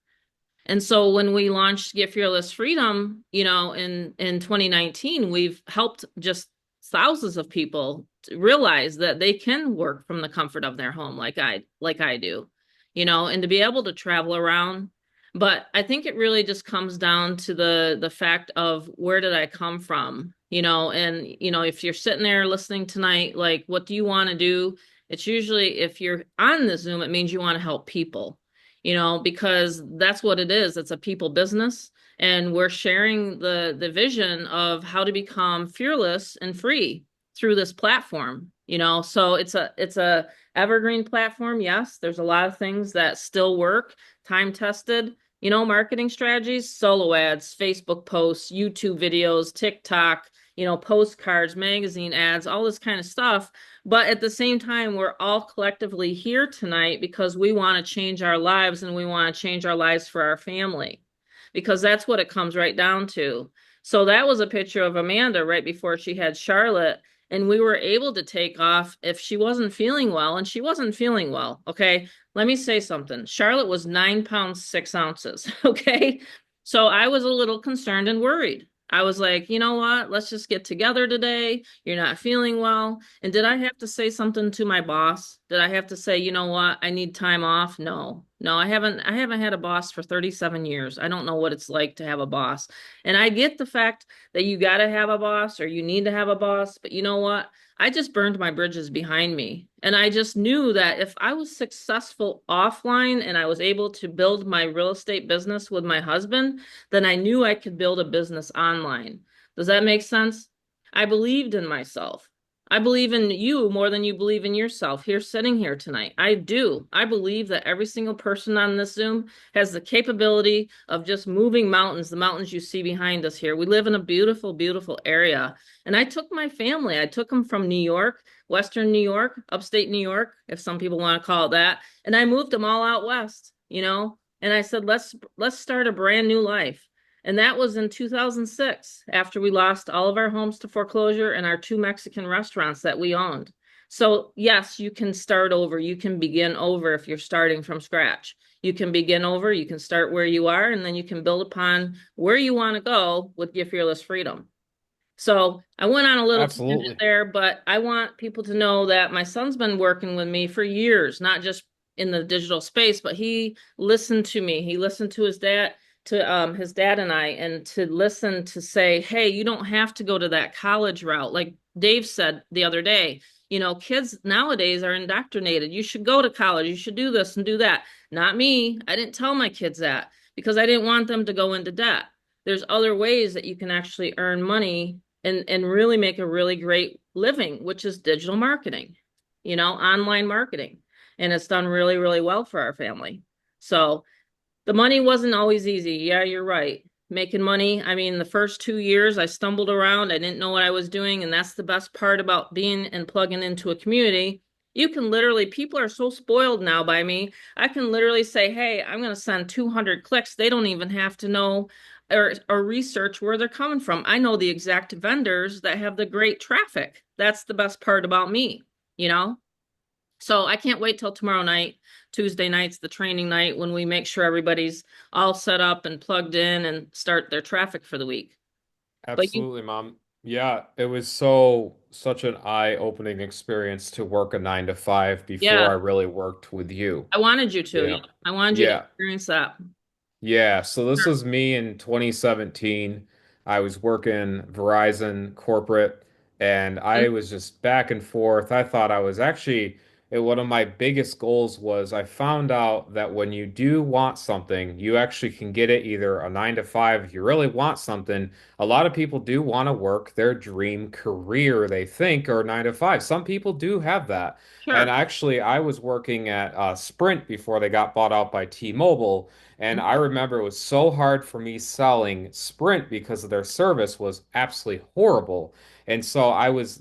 And so when we launched Get Fearless Freedom, in 2019, we've helped just thousands of people to realize that they can work from the comfort of their home like I do, and to be able to travel around. But I think it really just comes down to the fact of where did I come from, and if you're sitting there listening tonight, like what do you want to do? It's usually if you're on the Zoom, it means you want to help people because that's what it is. It's a people business. And we're sharing the vision of how to become fearless and free through this platform. So it's a evergreen platform. Yes, there's a lot of things that still work, time tested, marketing strategies, solo ads, Facebook posts, YouTube videos, TikTok, postcards, magazine ads, all this kind of stuff. But at the same time, we're all collectively here tonight because we want to change our lives and we want to change our lives for our family because that's what it comes right down to. So that was a picture of Amanda right before she had Charlotte. And we were able to take off if she wasn't feeling well, and she wasn't feeling well. Okay. Let me say something. Charlotte was 9 pounds, 6 ounces. Okay. So I was a little concerned and worried. I was like, you know what? Let's just get together today. You're not feeling well. And did I have to say something to my boss? Did I have to say, you know what? I need time off? No. No, I haven't had a boss for 37 years. I don't know what it's like to have a boss. And I get the fact that you got to have a boss or you need to have a boss, but you know what? I just burned my bridges behind me. And I just knew that if I was successful offline and I was able to build my real estate business with my husband, then I knew I could build a business online. Does that make sense? I believed in myself. I believe in you more than you believe in yourself here sitting here tonight. I do. I believe that every single person on this Zoom has the capability of just moving mountains, the mountains you see behind us here. We live in a beautiful, beautiful area. And I took my family, I took them from New York, Western New York, upstate New York, if some people want to call it that, and I moved them all out west, and I said, let's start a brand new life. And that was in 2006, after we lost all of our homes to foreclosure and our two Mexican restaurants that we owned. So, yes, you can start over. You can begin over if you're starting from scratch. You can begin over, you can start where you are, and then you can build upon where you want to go with your fearless freedom. So I went on a little tangent Absolutely. there, but I want people to know that my son's been working with me for years, not just in the digital space, but he listened to me. He listened to his dad and I, and to listen to say, hey, you don't have to go to that college route. Like Dave said the other day, kids nowadays are indoctrinated. You should go to college. You should do this and do that. Not me. I didn't tell my kids that because I didn't want them to go into debt. There's other ways that you can actually earn money and really make a really great living, which is digital marketing, online marketing. And it's done really, really well for our family. So the money wasn't always easy. Yeah, you're right. Making money. I mean, the first 2 years I stumbled around. I didn't know what I was doing. And that's the best part about being and plugging into a community. You can literally, people are so spoiled now by me. I can literally say, hey, I'm going to send 200 clicks. They don't even have to know or research where they're coming from. I know the exact vendors that have the great traffic. That's the best part about me, you know? So I can't wait till tomorrow night. Tuesday night's the training night when we make sure everybody's all set up and plugged in and start their traffic for the week. But Absolutely, Mom. Yeah, it was such an eye-opening experience to work a 9 to 5 before I yeah, really worked with you. I wanted you to. Yeah, Yeah. I wanted you to Yeah. experience that. Yeah, so this was me in 2017. I was working Verizon corporate and I was just back and forth. I thought I was actually one of my biggest goals was I found out that when you do want something, you actually can get it either a 9 to 5 if you really want something. A lot of people do want to work their dream career, they think, or 9 to 5. Some people do have that. And Sure. actually, I was working at Sprint before they got bought out by T-Mobile. And I remember it was so hard for me selling Sprint because of their service was absolutely horrible. And so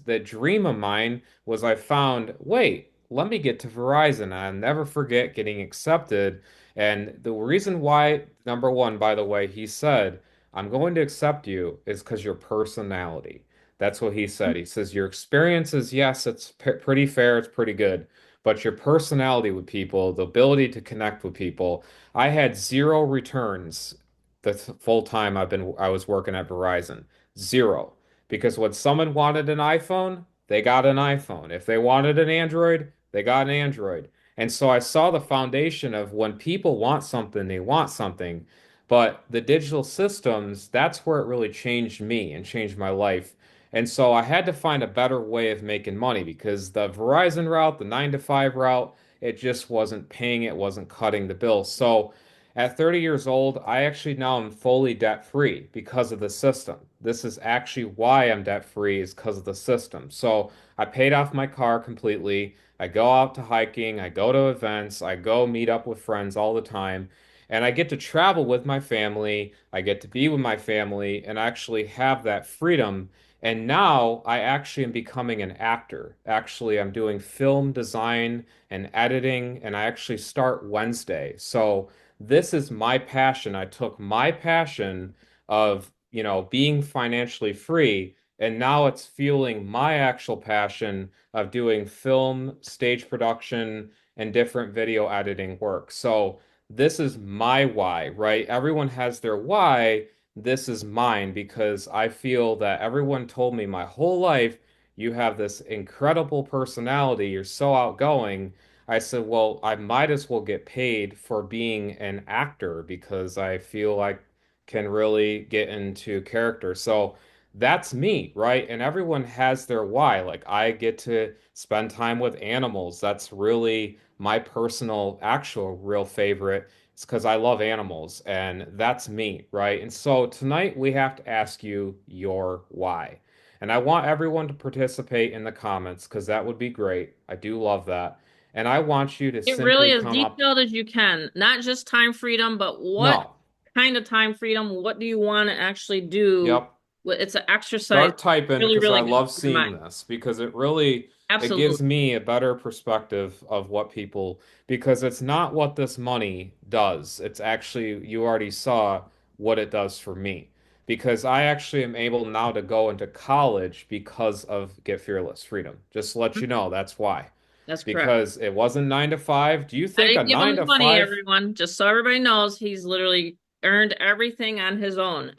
the dream of mine was I found, wait, let me get to Verizon. I'll never forget getting accepted. And the reason why, number one, by the way, he said, I'm going to accept you is because your personality. That's what he said. He says, your experience is, yes, it's pretty fair, it's pretty good, but your personality with people, the ability to connect with people, I had zero returns the full time I was working at Verizon. Zero. Because when someone wanted an iPhone, they got an iPhone. If they wanted an Android, they got an Android. And so I saw the foundation of when people want something, they want something. But the digital systems, that's where it really changed me and changed my life. And so I had to find a better way of making money because the Verizon route, the 9 to 5 route, it just wasn't paying, it wasn't cutting the bill. So at 30 years old, I actually now am fully debt free because of the system. This is actually why I'm debt free is because of the system. So I paid off my car completely. I go out to hiking, I go to events, I go meet up with friends all the time, and I get to travel with my family. I get to be with my family and actually have that freedom. And now I actually am becoming an actor. Actually, I'm doing film design and editing, and I actually start Wednesday. So this is my passion. I took my passion of, being financially free, and now it's fueling my actual passion of doing film, stage production, and different video editing work. So this is my why, right? Everyone has their why, this is mine because I feel that everyone told me my whole life, you have this incredible personality, you're so outgoing. I said, well, I might as well get paid for being an actor because I feel I can really get into character. So that's me, right? And everyone has their why. Like I get to spend time with animals. That's really my personal, actual, real favorite. It's because I love animals, and that's me, right? And so tonight we have to ask you your why. And I want everyone to participate in the comments because that would be great. I do love that. And I want you to It really simply as come up. detailed as you can, not just time freedom, but what No. kind of time freedom? What do you want to actually do? Yep. It's an exercise, Start typing really, because I really good love for your seeing mind. this because it Absolutely. gives me a better perspective of what people because it's not what this money does. It's actually you already saw what it does for me. Because I actually am able now to go into college because of Get Fearless Freedom. Just to let you know, that's why. That's correct. Because it wasn't 9 to 5. Do you I think a didn't give him nine the to money, five? everyone. Just so everybody knows, he's literally earned everything on his own.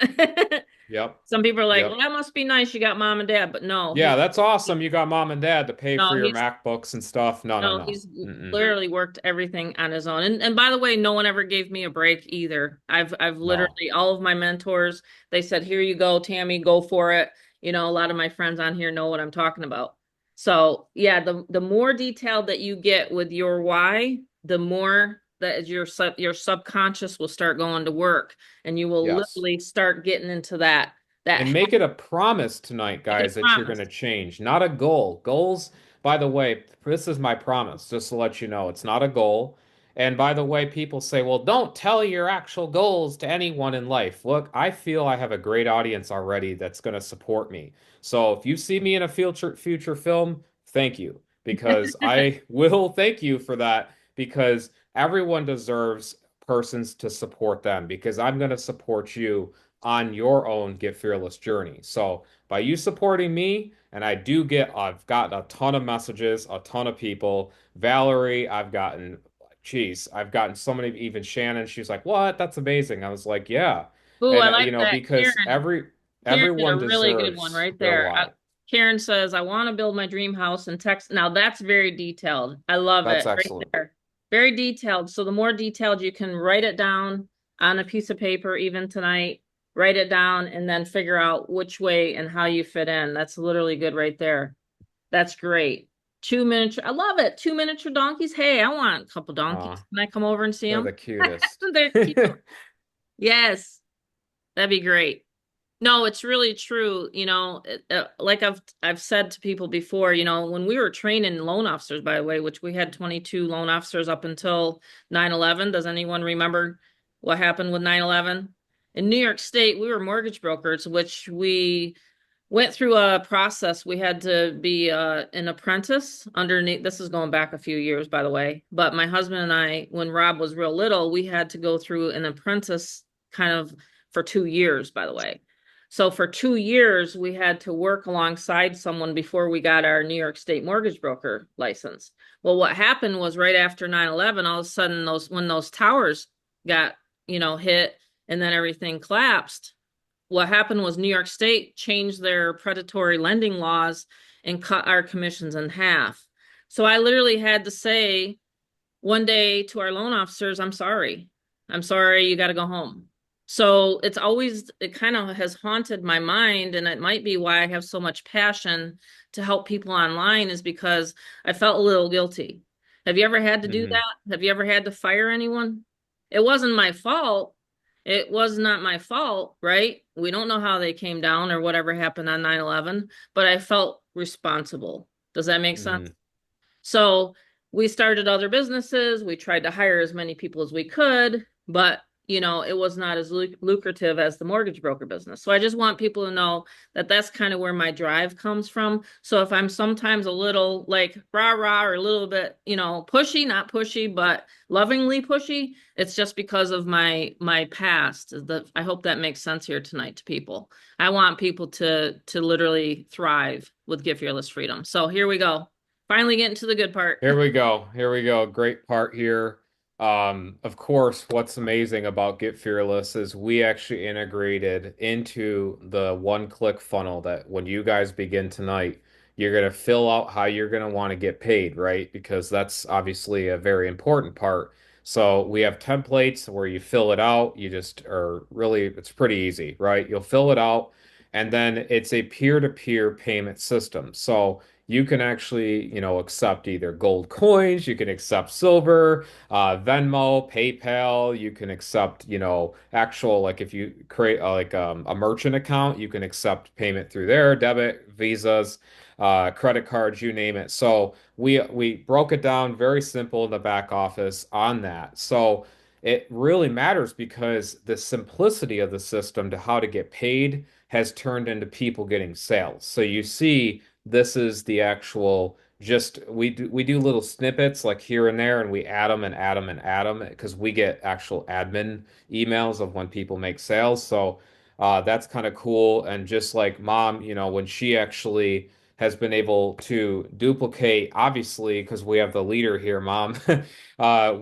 Yep. Some people are like, well, Yep. that must be nice. You got mom and dad, but no, Yeah, that's awesome. You got mom and dad to pay no, for your he's MacBooks and stuff. No, no, no, no. he's Mm-mm. literally worked everything on his own. And by the way, no one ever gave me a break either. I've No. literally all of my mentors, they said, "Here you go, Tammy, go for it." You know, a lot of my friends on here know what I'm talking about. So, yeah, the more detailed that you get with your why, the more that your subconscious will start going to work and you will Yes. literally start getting into that And make it a promise tonight, make it guys, a that you're going to promise. change, not a goal. Goals, by the way, this is my promise, just to let you know, it's not a goal. And by the way, people say, well, don't tell your actual goals to anyone in life. Look, I feel I have a great audience already that's going to support me. So if you see me in a future film, thank you, because I will thank you for that, because everyone deserves persons to support them, because I'm going to support you on your own Get Fearless journey. So by you supporting me, and I've gotten a ton of messages, a ton of people. Valerie, I've gotten so many, even Shannon, she's like, what? That's amazing. I was like, yeah. Ooh, I And like that. because Karen did a everyone really good one deserves right their there. why. Karen says, I want to build my dream house in Texas. Now that's very detailed. I love That's it right excellent. there. Very detailed. So the more detailed you can write it down on a piece of paper, even tonight, write it down and then figure out which way and how you fit in. That's literally good right there. That's great. Two miniature, I love it. Two miniature donkeys. Hey, I want a couple Uh, donkeys. Can I come over and see they're them? the cutest. They're cute. Yes, that'd be great. No, it's really true. You know, like I've said to people before, you know, when we were training loan officers, by the way, which we had 22 loan officers up until 9/11. Does anyone remember what happened with 9/11? In New York State, we were mortgage brokers, which we went through a process. We had to be an apprentice underneath. This is going back a few years, by the way. But my husband and I, when Rob was real little, we had to go through an apprentice kind of for 2 years, by the way. So for 2 years, we had to work alongside someone before we got our New York State mortgage broker license. Well, what happened was right after 9/11, all of a sudden when those towers got, hit and then everything collapsed, what happened was New York State changed their predatory lending laws and cut our commissions in half. So I literally had to say one day to our loan officers, I'm sorry. I'm sorry, you got to go home. So it kind of has haunted my mind. And it might be why I have so much passion to help people online, is because I felt a little guilty. Have you ever had to do Hmm. that? Have you ever had to fire anyone? It wasn't my fault. It was not my fault, right? We don't know how they came down or whatever happened on 9/11, but I felt responsible. Does that make sense? Hmm. So we started other businesses. We tried to hire as many people as we could, but it was not as lucrative as the mortgage broker business. So I just want people to know that that's kind of where my drive comes from. So if I'm sometimes a little like rah rah or a little bit, pushy, not pushy, but lovingly pushy, it's just because of my past. I hope that makes sense here tonight to people. I want people to literally thrive with Get Fearless Freedom. So here we go. Finally getting to the good part. Here we go. Here we go. Great part here. Of course, what's amazing about Get Fearless is we actually integrated into the one-click funnel that when you guys begin tonight, you're going to fill out how you're going to want to get paid, right? Because that's obviously a very important part. So we have templates where you fill it out. You just are really, it's pretty easy, right? You'll fill it out, and then it's a peer-to-peer payment system. So you can actually, accept either gold coins, you can accept silver, Venmo, PayPal. You can accept, actual like if you create a merchant account, you can accept payment through there, debit, visas, credit cards, you name it. So we broke it down very simple in the back office on that. So it really matters because the simplicity of the system to how to get paid has turned into people getting sales. So you see, this is the actual just we do little snippets like here and there, and we add them and add them and add them because we get actual admin emails of when people make sales. So that's kind of cool. And just like mom, when she actually has been able to duplicate, obviously, because we have the leader here, mom,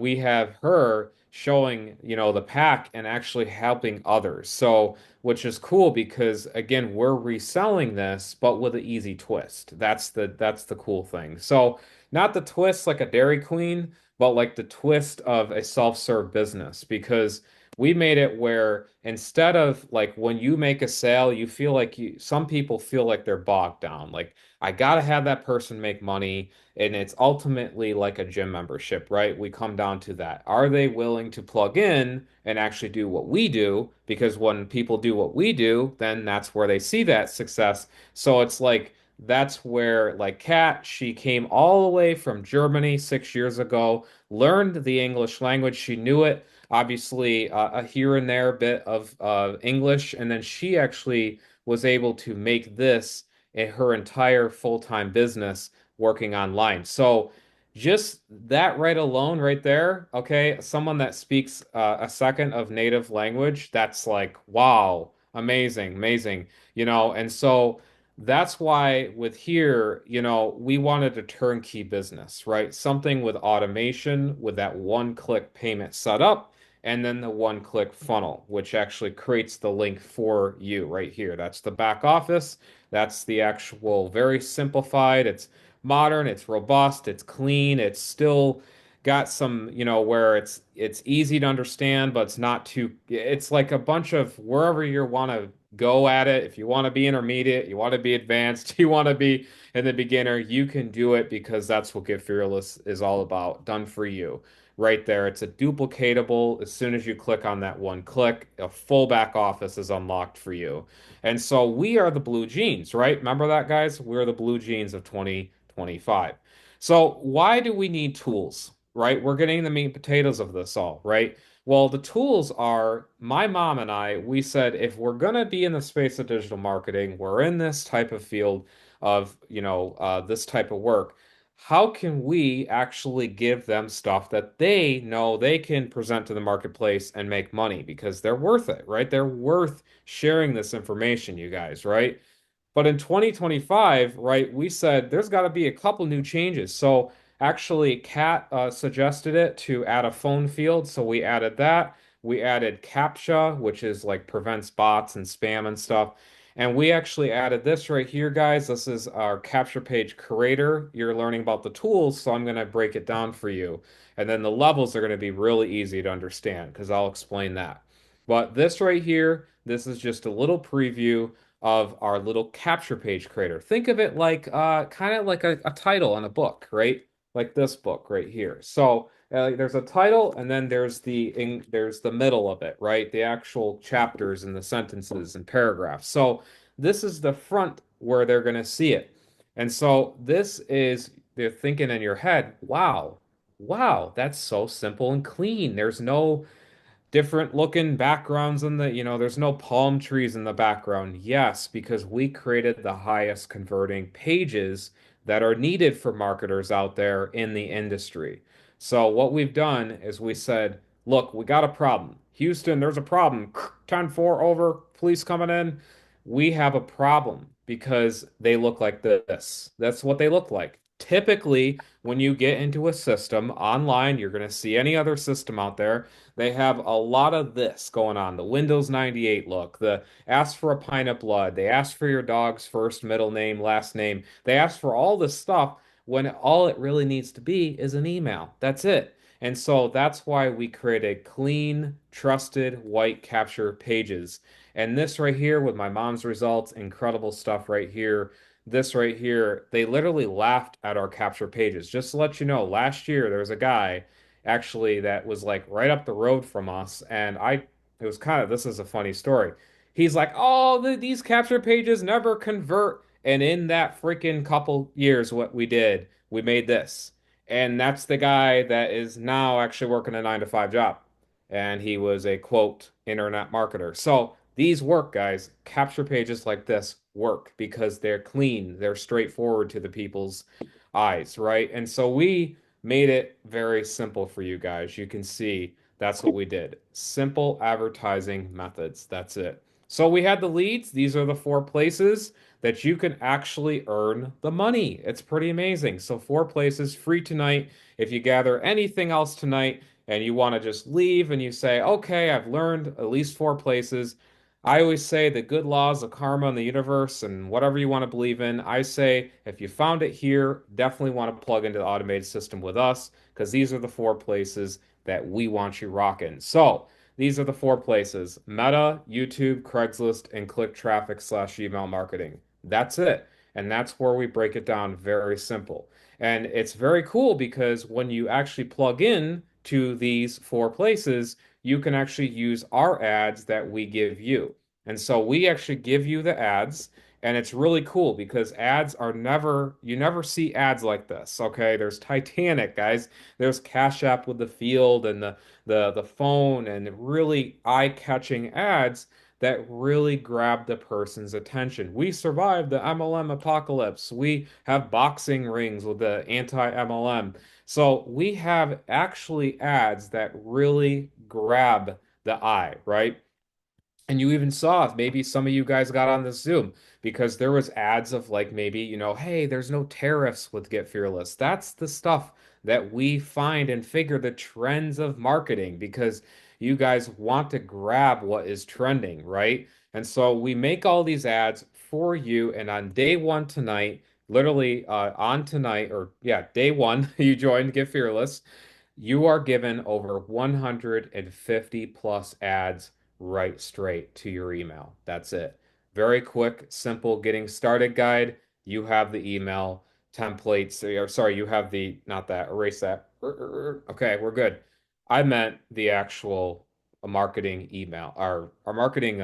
we have her showing, the pack and actually helping others. So which is cool because again, we're reselling this, but with an easy twist. That's the cool thing. So not the twist like a Dairy Queen, but like the twist of a self-serve business because we made it where instead of like when you make a sale, you feel like some people feel like they're bogged down. Like I gotta have that person make money, and it's ultimately like a gym membership, right? We come down to that. Are they willing to plug in and actually do what we do? Because when people do what we do, then that's where they see that success. So it's like that's where like Kat, she came all the way from Germany 6 years ago, learned the English language. She knew it, obviously a here and there bit of English, and then she actually was able to make this her entire full-time business working online. So just that right alone, right there, okay, someone that speaks a second of native language, that's like, wow, amazing, amazing, and so that's why with here, we wanted a turnkey business, right? Something with automation, with that one-click payment set up, and then the one-click funnel, which actually creates the link for you right here. That's the back office. That's the actual very simplified. It's modern, it's robust, it's clean, it's still got some, where it's easy to understand, but it's not too it's like a bunch of wherever you want to go at it. If you want to be intermediate, you want to be advanced, you want to be in the beginner, you can do it because that's what Get Fearless is all about, done for you. Right there. It's a duplicatable. As soon as you click on that one click, a full back office is unlocked for you. And so we are the blue jeans, right? Remember that, guys? We're the blue jeans of 2025. So why do we need tools, right? We're getting the meat and potatoes of this all, right? Well, the tools are my mom and I, we said if we're going to be in the space of digital marketing, we're in this type of field of, this type of work. How can we actually give them stuff that they know they can present to the marketplace and make money because they're worth it, right? They're worth sharing this information, you guys, right? But in 2025, right, we said there's got to be a couple new changes. So actually, Kat suggested it to add a phone field. So we added that. We added CAPTCHA, which is like prevents bots and spam and stuff. And we actually added this right here, guys. This is our capture page creator. You're learning about the tools, so I'm going to break it down for you. And then the levels are going to be really easy to understand because I'll explain that. But this right here, this is just a little preview of our little capture page creator. Think of it like kind of like a title on a book, right? Like this book right here. So there's a title, and then there's the middle of it, right? The actual chapters and the sentences and paragraphs. So this is the front where they're going to see it. And so this is they're thinking in your head, wow, wow, that's so simple and clean. There's no different looking backgrounds in the, there's no palm trees in the background. Yes, because we created the highest converting pages that are needed for marketers out there in the industry. So what we've done is we said, look, we got a problem. Houston, there's a problem. 10-4 over, police coming in. We have a problem because they look like this. That's what they look like. Typically, when you get into a system online, you're going to see any other system out there. They have a lot of this going on. The Windows 98 look, the ask for a pint of blood, they ask for your dog's first, middle name, last name. They ask for all this stuff when all it really needs to be is an email. That's it. And so that's why we created clean, trusted, white capture pages. And this right here with my mom's results, incredible stuff right here. This right here, they literally laughed at our capture pages. Just to let you know, last year there was a guy actually that was like right up the road from us, and it was kind of, this is a funny story. He's like, oh, these capture pages never convert. And in that freaking couple years, what we did, we made this. And that's the guy that is now actually working a 9 to 5 job. And he was a quote internet marketer. So these work, guys. Capture pages like this work because they're clean, they're straightforward to the people's eyes, right? And so we made it very simple for you guys. You can see that's what we did. Simple advertising methods. That's it. So we had the leads. These are the 4 places that you can actually earn the money. It's pretty amazing. So 4 places free tonight. If you gather anything else tonight and you want to just leave and you say, okay, I've learned at least 4 places. I always say the good laws of karma in the universe and whatever you want to believe in. I say if you found it here, definitely want to plug into the automated system with us because these are the 4 places that we want you rocking. So these are the 4 places: Meta, YouTube, Craigslist, and click traffic slash email marketing. That's it. And that's where we break it down very simple. And it's very cool because when you actually plug in to these 4 places, you can actually use our ads that we give you. And so we actually give you the ads, and it's really cool because ads are never, you never see ads like this. Okay, there's Titanic, guys. There's Cash App with the field and the phone and really eye-catching ads that really grab the person's attention. We survived the MLM apocalypse. We have boxing rings with the anti-MLM. So we have actually ads that really grab the eye, right? And you even saw maybe some of you guys got on the Zoom because there was ads of like maybe, hey, there's no tariffs with Get Fearless. That's the stuff that we find and figure the trends of marketing because you guys want to grab what is trending, right? And so we make all these ads for you. And on day one tonight, literally on tonight, or yeah, day one, you joined Get Fearless. You are given over 150 plus ads right straight to your email. That's it. Very quick, simple getting started guide. You have the email templates. Or sorry, you have the, not that, erase that. Okay, we're good. I meant the actual marketing email, our marketing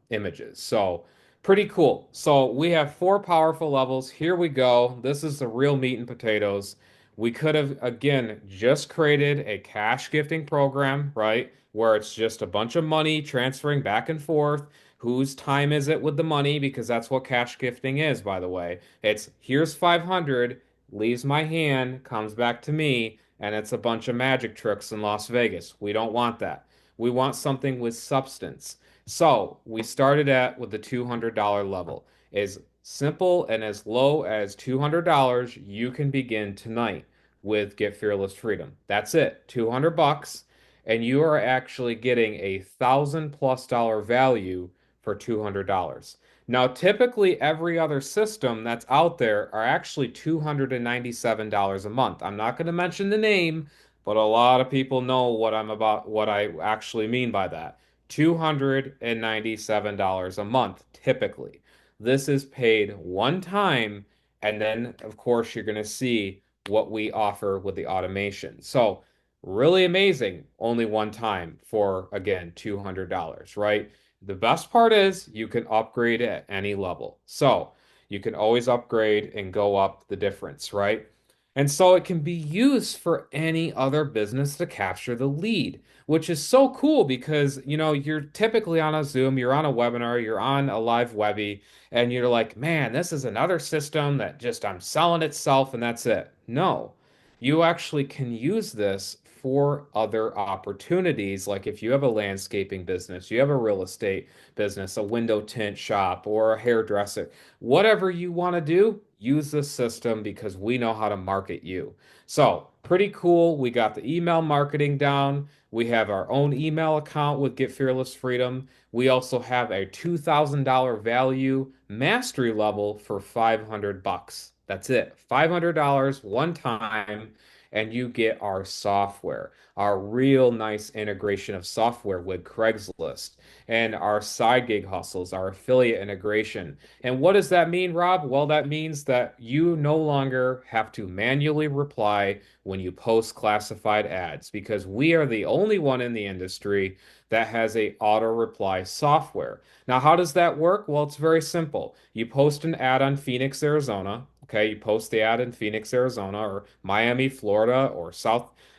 images. So pretty cool. So we have 4 powerful levels. Here we go. This is the real meat and potatoes. We could have, again, just created a cash gifting program, right? Where it's just a bunch of money transferring back and forth. Whose time is it with the money? Because that's what cash gifting is, by the way. It's here's 500, leaves my hand, comes back to me, and it's a bunch of magic tricks in Las Vegas. We don't want that. We want something with substance. So we started at with the $200 level. As simple and as low as $200, you can begin tonight with Get Fearless Freedom. That's it, 200 bucks, and you are actually getting $1,000+ value for $200. Now, typically every other system that's out there are actually $297 a month. I'm not going to mention the name, but a lot of people know what I actually mean by that. $297 a month, typically. This is paid one time, and then, of course, you're going to see what we offer with the automation. So, really amazing, only one time for, again, $200, right? The best part is you can upgrade at any level. So, you can always upgrade and go up the difference, right? And so it can be used for any other business to capture the lead, which is so cool because, you're typically on a Zoom, you're on a webinar, you're on a live Webby, and you're like, man, this is another system that just I'm selling itself and that's it. No, you actually can use this for other opportunities. Like if you have a landscaping business, you have a real estate business, a window tint shop, or a hairdresser, whatever you want to do, use this system because we know how to market you. So, pretty cool. We got the email marketing down. We have our own email account with Get Fearless Freedom. We also have a $2,000 value mastery level for 500 bucks. That's it. $500 one time, and you get our software, our real nice integration of software with Craigslist and our side gig hustles, our affiliate integration. And what does that mean, Rob? Well, that means that you no longer have to manually reply when you post classified ads because we are the only one in the industry that has a auto reply software. Now, how does that work? Well, it's very simple. You post an ad on Phoenix, Arizona. Okay, you post the ad in Phoenix, Arizona, or Miami, Florida, or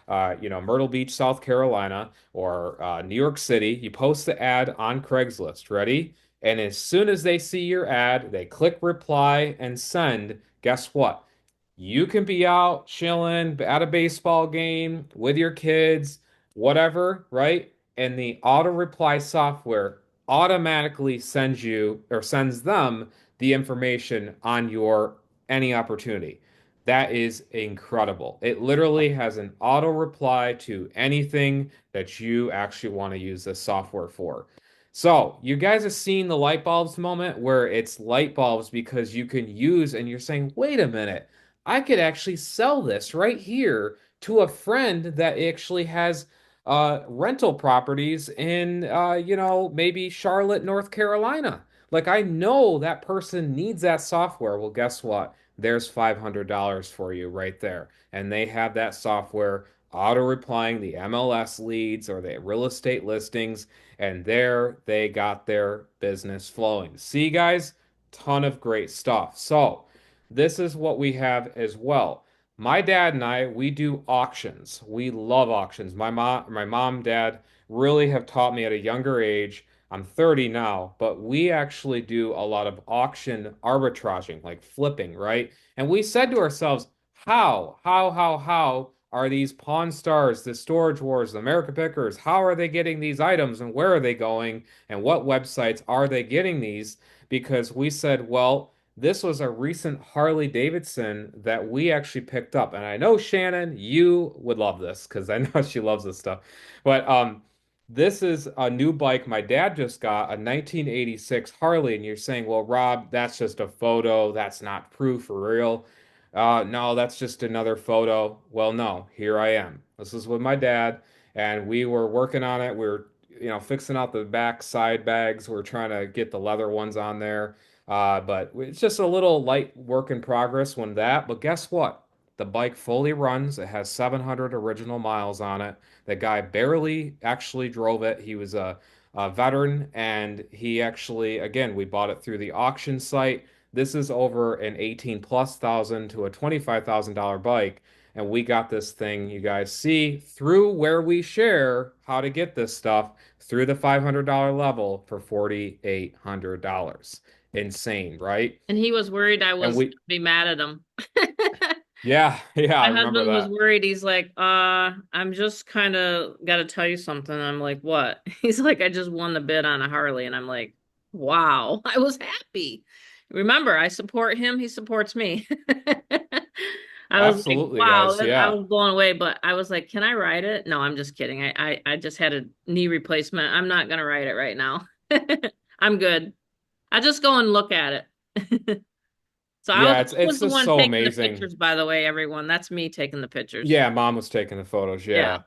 Myrtle Beach, South Carolina, or New York City. You post the ad on Craigslist. Ready? And as soon as they see your ad, they click reply and send. Guess what? You can be out chilling at a baseball game with your kids, whatever, right? And the auto reply software automatically sends you or sends them the information on your any opportunity. That is incredible. It literally has an auto reply to anything that you actually want to use this software for. So, you guys have seen the light bulbs moment where it's light bulbs because you can use and you're saying, wait a minute, I could actually sell this right here to a friend that actually has rental properties in maybe Charlotte, North Carolina. Like I know that person needs that software. Well, guess what? There's $500 for you right there. And they have that software auto replying the MLS leads or the real estate listings, and there they got their business flowing. See, guys, ton of great stuff. So, this is what we have as well. My dad and I, we do auctions. We love auctions. Dad really have taught me at a younger age. I'm 30 now, but we actually do a lot of auction arbitraging, like flipping, right? And we said to ourselves, how are these Pawn Stars, the Storage Wars, the America Pickers, how are they getting these items and where are they going and what websites are they getting these? Because we said, well, this was a recent Harley Davidson that we actually picked up. And I know Shannon, you would love this because I know she loves this stuff. But this is a new bike my dad just got, a 1986 Harley. And you're saying, well, Rob, that's just a photo. That's not proof for real. No, that's just another photo. Well, no, here I am. This is with my dad, and we were working on it. We were, fixing out the back side bags. We're trying to get the leather ones on there. But it's just a little light work in progress when that. But guess what? The bike fully runs. It has 700 original miles on it. The guy barely actually drove it. He was a veteran, and he actually, again, we bought it through the auction site. This is over an 18 plus thousand to a $25,000 bike. And we got this thing, you guys see, through where we share how to get this stuff through the $500 level for $4,800. Insane, right? And he was worried I And was we, gonna be mad at him. yeah, yeah, I My remember husband was that. worried. He's like, I'm just kind of got to tell you something. I'm like, what? He's like, I just won the bid on a Harley. And I'm like, wow, I was happy. Remember, I support him. He supports me. I was like, Absolutely, wow, guys. I Yeah. was blown away, but I was like, can I ride it? No, I'm just kidding. I just had a knee replacement. I'm not gonna ride it right now. I'm good. I just go and look at it. So Yeah, I it's was the just one so taking the amazing. pictures, by the way, everyone. That's me taking the pictures. Yeah, mom was taking the photos. Yeah. Yeah.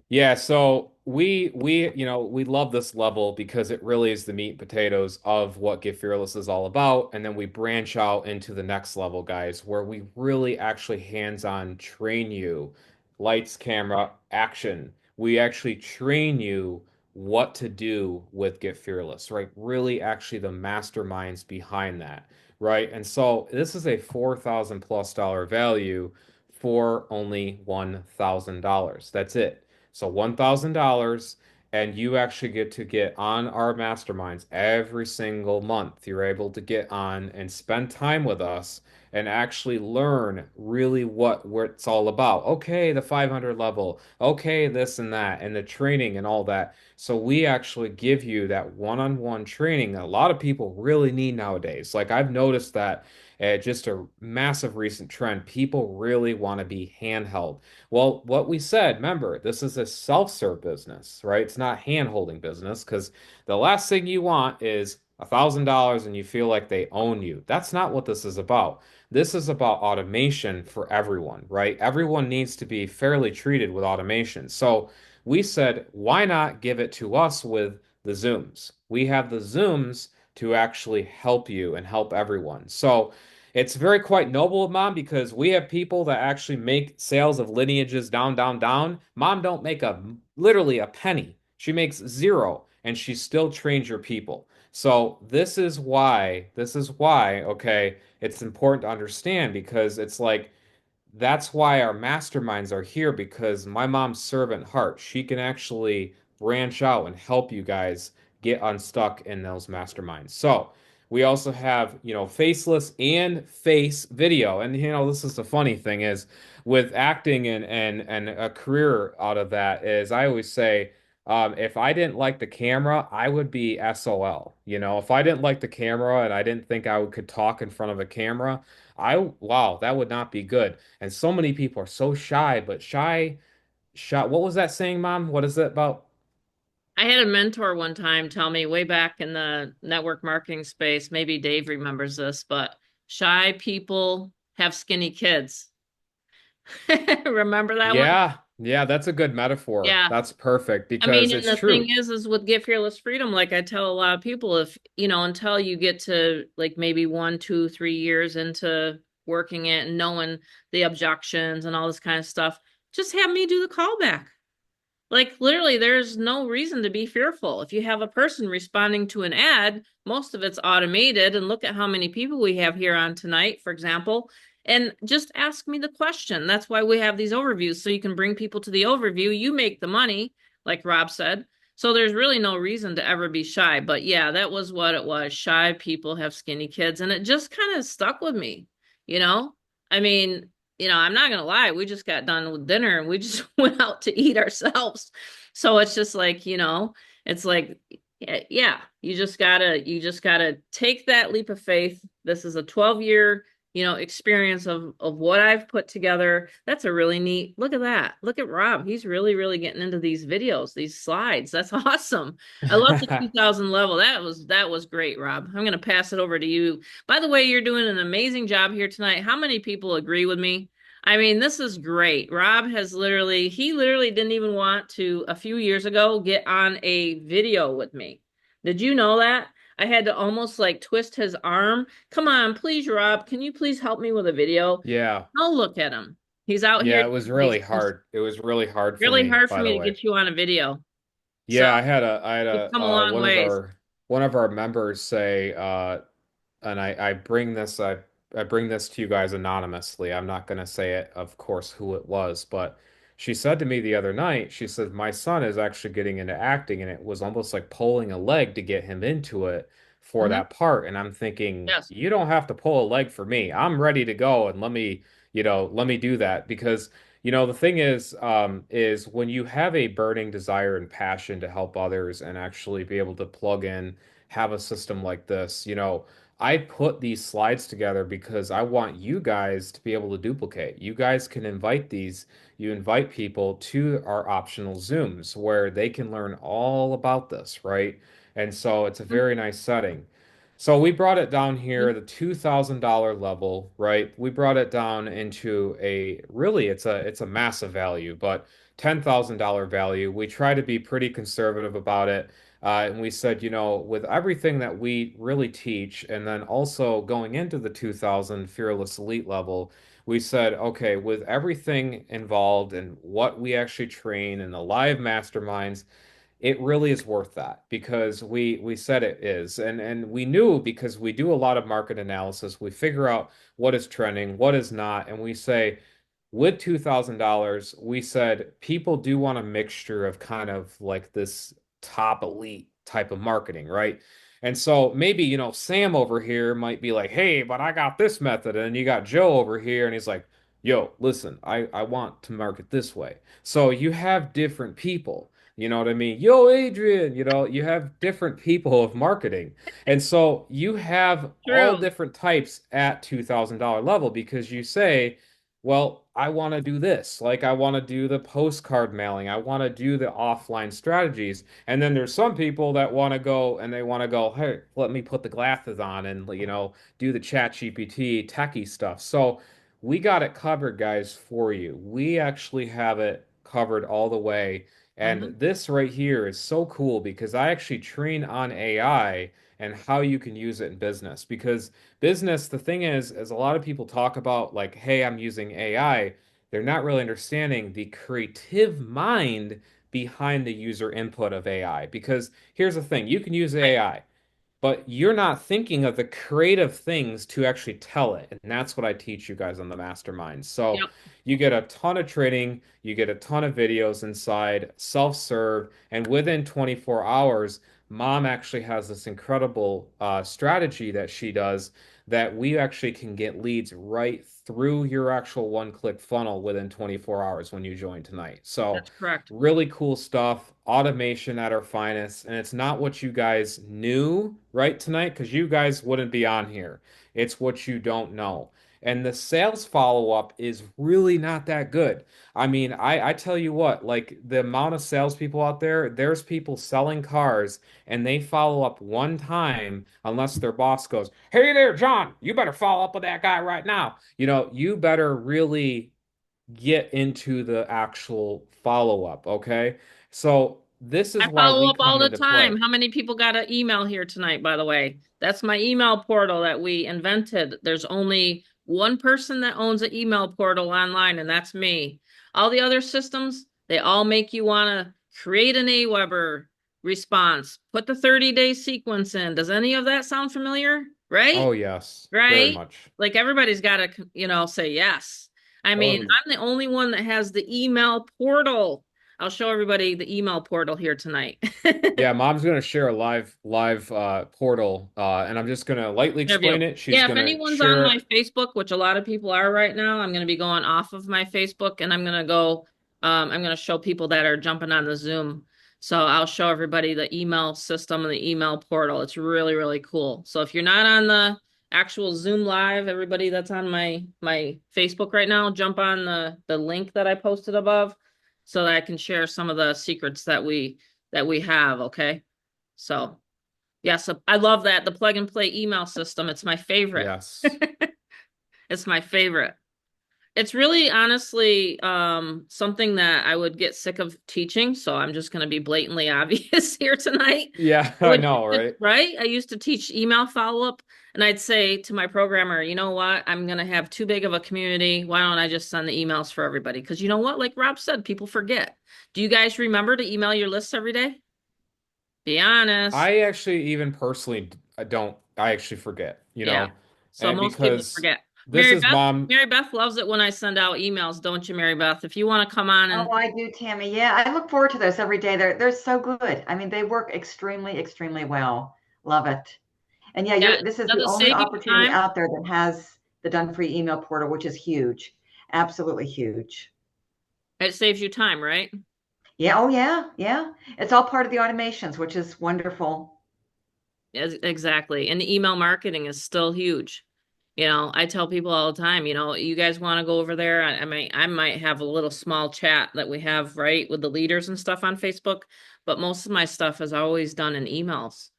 Yeah, so we love this level because it really is the meat and potatoes of what Get Fearless is all about. And then we branch out into the next level, guys, where we really actually hands-on train you, lights, camera, action. We actually train you what to do with Get Fearless, right? Really actually the masterminds behind that, right? And so this is a 4,000 plus dollar value for only $1,000. That's it. So $1,000, and you actually get to get on our masterminds every single month. You're able to get on and spend time with us and actually learn really what it's all about. Okay, the 500 level. Okay, this and that, and the training and all that. So we actually give you that one-on-one training that a lot of people really need nowadays. Like I've noticed that just a massive recent trend. People really want to be handheld. Well, what we said, remember, this is a self-serve business, right? It's not hand-holding business because the last thing you want is $1,000 and you feel like they own you. That's not what this is about. This is about automation for everyone, right? Everyone needs to be fairly treated with automation. So we said, why not give it to us with the Zooms? We have the Zooms to actually help you and help everyone. So it's very quite noble of Mom because we have people that actually make sales of lineages down, down, down. Mom don't make a literally a penny. She makes zero and she still trains your people. So this is why, okay, it's important to understand because it's like that's why our masterminds are here because my mom's servant heart, she can actually branch out and help you guys get unstuck in those masterminds. So we also have, faceless and face video. And this is the funny thing is with acting and a career out of that is I always say, if I didn't like the camera, I would be SOL. If I didn't like the camera and I didn't think I could talk in front of a camera, wow, that would not be good. And so many people are so shy, but shy. What was that saying, Mom? What is it about? I had a mentor one time tell me way back in the network marketing space, maybe Dave remembers this, but shy people have skinny kids. Remember that one? Yeah, yeah, that's a good metaphor. Yeah. That's perfect I mean, because and it's the thing true. is with Get Fearless Freedom, like I tell a lot of people, if, until you get to like maybe 1, 2, 3 years into working it and knowing the objections and all this kind of stuff, just have me do the callback. Like literally, there's no reason to be fearful. If you have a person responding to an ad, most of it's automated. And look at how many people we have here on tonight, for example, and just ask me the question. That's why we have these overviews. So you can bring people to the overview. You make the money, like Rob said. So there's really no reason to ever be shy. But yeah, that was what it was. Shy people have skinny kids. And it just kind of stuck with me, you know? I mean, I'm not gonna lie, we just got done with dinner and we just went out to eat ourselves. So it's just like, it's like, yeah, you just gotta take that leap of faith. This is a 12-year, experience of what I've put together. That's a really neat look at that. Look at Rob. He's really, really getting into these videos, these slides. That's awesome. I love the 2000 level. That was great, Rob. I'm gonna pass it over to you. By the way, you're doing an amazing job here tonight. How many people agree with me? I mean, this is great. Rob he literally didn't even want to, a few years ago, get on a video with me. Did you know that? I had to almost like twist his arm. Come on, please, Rob, can you please help me with a video? Yeah. Oh, look at him. He's out here Yeah, it doing was these really things. hard. It was really hard for Really me, hard for by me the to way. get you on a video. So Yeah, I had we've a come a long one of ways. our members say and I bring this to you guys anonymously. I'm not going to say it, of course, who it was, but she said to me the other night, she said, my son is actually getting into acting, and it was almost like pulling a leg to get him into it for Hmm. that part. And I'm thinking, Yes. you don't have to pull a leg for me. I'm ready to go, and let me do that because the thing is when you have a burning desire and passion to help others and actually be able to plug in, have a system like this, I put these slides together because I want you guys to be able to duplicate. You guys can you invite people to our optional Zooms where they can learn all about this, right? And so it's a very nice setting. So we brought it down here, the $2,000 level, right? We brought it down into really it's a massive value, but $10,000 value. We try to be pretty conservative about it. And we said, with everything that we really teach, and then also going into the 2000 Fearless Elite level, we said, okay, with everything involved and what we actually train and the live masterminds, it really is worth that because we said it is. And we knew because we do a lot of market analysis, we figure out what is trending, what is not, and we say, with $2,000, we said people do want a mixture of kind of like this top elite type of marketing, right? And so maybe, Sam over here might be like, hey, but I got this method. And you got Joe over here, and he's like, yo, listen, I want to market this way. So you have different people. You know what I mean? Yo, Adrian, you have different people of marketing. And so you have all True. different types at $2,000 level because you say, well, I want to do this. Like, I want to do the postcard mailing. I want to do the offline strategies. And then there's some people that want to go and they want to go, hey, let me put the glasses on and, do the chat GPT techie stuff. So we got it covered, guys, for you. We actually have it covered all the way. Hmm. And this right here is so cool because I actually train on AI and how you can use it in business. Because business, the thing is a lot of people talk about like, hey, I'm using AI. They're not really understanding the creative mind behind the user input of AI. Because here's the thing, you can use Right. AI, but you're not thinking of the creative things to actually tell it. And that's what I teach you guys on the mastermind. So Yep. you get a ton of training, you get a ton of videos inside, self-serve, and within 24 hours, mom actually has this incredible strategy that she does that we actually can get leads right through your actual one-click funnel within 24 hours when you join tonight. So That's correct. really cool stuff, automation at our finest, and it's not what you guys knew right tonight because you guys wouldn't be on here. It's what you don't know. And the sales follow-up is really not that good. I mean, I tell you what, like the amount of salespeople out there, there's people selling cars and they follow up one time unless their boss goes, hey there, John, you better follow up with that guy right now. You better really get into the actual follow-up, okay? So this is I why follow we up all come the into play. time. How many people got an email here tonight, by the way? That's my email portal that we invented. There's only one person that owns an email portal online, and that's me. All the other systems, they all make you want to create an Aweber response, put the 30-day sequence in. Does any of that sound familiar? Oh, Right? yes, very Right? much. Like everybody's got to, say yes. I mean, Totally. I'm the only one that has the email portal. I'll show everybody the email portal here tonight. Yeah, mom's gonna share a live portal, and I'm just gonna lightly Interview. explain it. She's Yeah, if gonna anyone's on share my it. Facebook, which a lot of people are right now, I'm going to be going off of my Facebook and I'm going to go, I'm going to show people that are jumping on the Zoom. So I'll show everybody the email system and the email portal. It's really, really cool. So if you're not on the actual Zoom live, everybody that's on my Facebook right now, jump on the link that I posted above so that I can share some of the secrets that we have, okay? So yes, I love that. The plug and play email system. It's my favorite. Yes. It's my favorite. It's really honestly something that I would get sick of teaching, so I'm just going to be blatantly obvious here tonight. Yeah, I I would know, right? right? I used to teach email follow-up and I'd say to my programmer, you know what? I'm going to have too big of a community. Why don't I just send the emails for everybody? Because you know what? Like Rob said, people forget. Do you guys remember to email your lists every day? Be honest. I actually even personally I don't I actually forget, Yeah. So and most people because forget. this is mom. Mary Beth loves it when I send out emails, don't you, Mary Beth? If you want to come on Oh, and I do, Tammy. Yeah, I look forward to those every day. They're so good. I mean, they work extremely, extremely well. Love it. And yeah, yeah, this is does the it only save you opportunity time? out there that has the Done For You email portal, which is huge. Absolutely huge. It saves you time, right? Yeah, oh yeah, yeah. It's all part of the automations, which is wonderful. Yes, exactly. And the email marketing is still huge. I tell people all the time, you guys want to go over there. I might have a little small chat that we have, right, with the leaders and stuff on Facebook, but most of my stuff is always done in emails.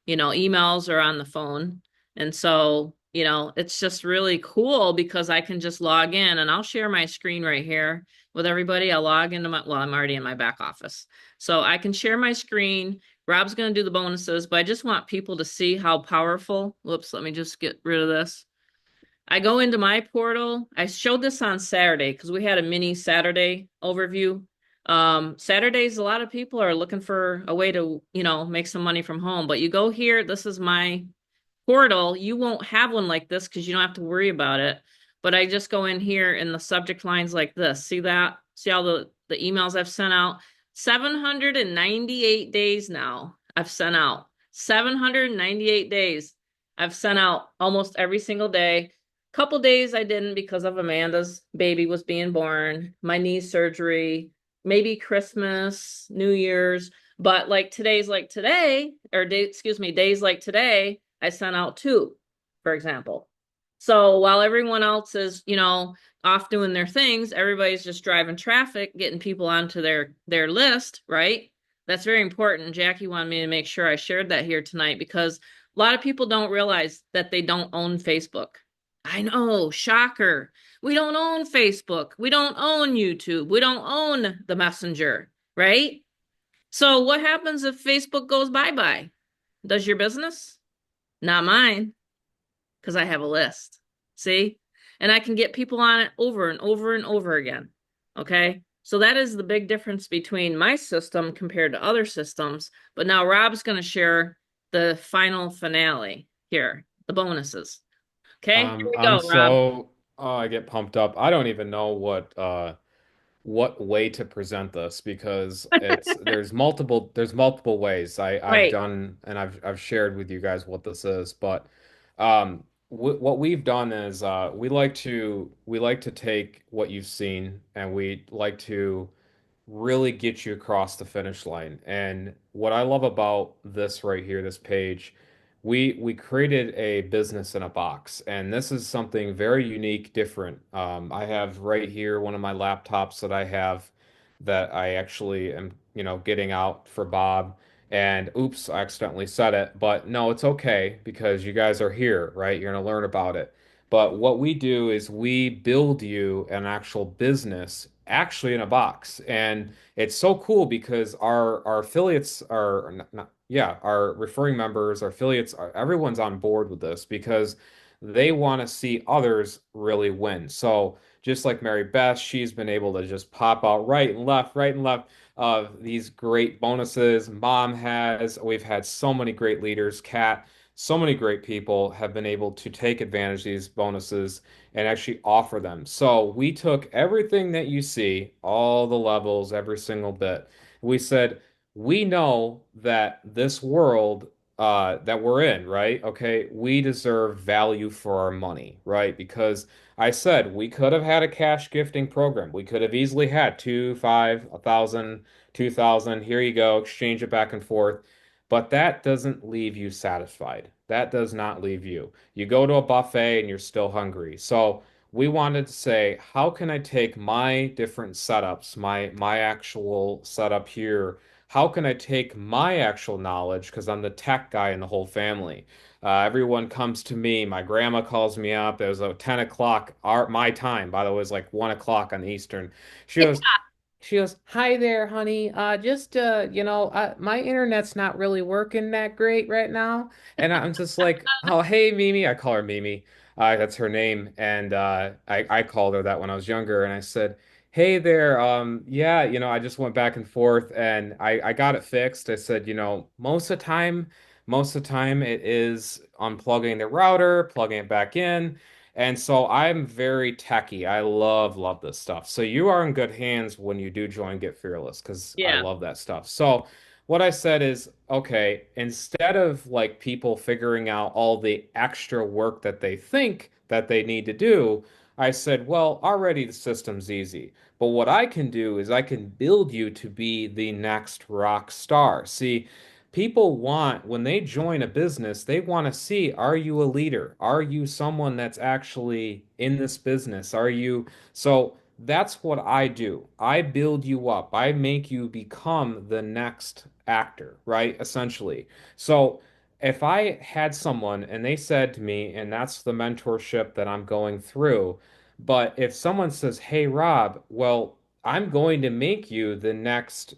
Emails are on the phone. And so, it's just really cool because I can just log in and I'll share my screen right here with everybody. I'll log into well, I'm already in my back office. So I can share my screen. Rob's going to do the bonuses, but I just want people to see how powerful. Whoops, let me just get rid of this. I go into my portal. I showed this on Saturday because we had a mini Saturday overview. Saturdays, a lot of people are looking for a way to, make some money from home. But you go here, this is my portal. You won't have one like this because you don't have to worry about it. But I just go in here and the subject lines like this. See that? See all the emails I've sent out? 798 days now I've sent out. 798 days. I've sent out almost every single day. Couple days I didn't because of Amanda's baby was being born, my knee surgery, maybe Christmas, New Year's, but like today's like today, or day, excuse me, days like today, I sent out two, for example. So while everyone else is, off doing their things, everybody's just driving traffic, getting people onto their list, right? That's very important. Jackie wanted me to make sure I shared that here tonight because a lot of people don't realize that they don't own Facebook. I know, shocker. We don't own Facebook. We don't own YouTube. We don't own the Messenger, right? So what happens if Facebook goes bye-bye? Does your business? Not mine, because I have a list. See? And I can get people on it over and over and over again. Okay? So that is the big difference between my system compared to other systems. But now Rob's going to share the final finale here, the bonuses. Okay, here we I'm go, Rob. so oh, I get pumped up. I don't even know what way to present this because there's multiple ways. I've Right. done and I've shared with you guys what this is, but what we've done is we like to take what you've seen and we like to really get you across the finish line. And what I love about this right here, this page, we created a business in a box, and this is something very unique, different. I have right here one of my laptops that I have that I actually am, getting out for Bob. And oops, I accidentally said it, but no, it's okay because you guys are here, right? You're going to learn about it. But what we do is we build you an actual business actually in a box. And it's so cool because our affiliates are yeah, our referring members, our affiliates, everyone's on board with this because they want to see others really win. So just like Mary Beth, she's been able to just pop out right and left of these great bonuses. Mom has, we've had so many great leaders, Kat, so many great people have been able to take advantage of these bonuses and actually offer them. So we took everything that you see, all the levels, every single bit. We said, we know that this world that we're in, right? Okay, we deserve value for our money, right? Because I said we could have had a cash gifting program. We could have easily had two, five, 1,000, 2,000. Here you go, exchange it back and forth. But that doesn't leave you satisfied. That does not leave you. You go to a buffet and you're still hungry. So we wanted to say, how can I take my different setups, my actual setup here? How can I take my actual knowledge? Because I'm the tech guy in the whole family. Everyone comes to me. My grandma calls me up. It was 10 o'clock my time. By the way, it was like 1 o'clock on the Eastern. She Yeah. goes, she goes, "Hi there, honey. Just my internet's not really working that great right now." And I'm just like, "Oh, hey, Mimi." I call her Mimi. That's her name. And I called her that when I was younger. And I said, "Hey there. Yeah, I just went back and forth and I got it fixed." I said, most of the time it is unplugging the router, plugging it back in. And so I'm very techie. I love this stuff. So you are in good hands when you do join Get Fearless because I Yeah. love that stuff. So what I said is, okay, instead of like people figuring out all the extra work that they think that they need to do, I said, well, already the system's easy. But what I can do is I can build you to be the next rock star. See, people want, when they join a business, they want to see, are you a leader? Are you someone that's actually in this business? So that's what I do. I build you up. I make you become the next actor, right? Essentially. So if I had someone and they said to me, and that's the mentorship that I'm going through, but if someone says, "Hey Rob, well, I'm going to make you the next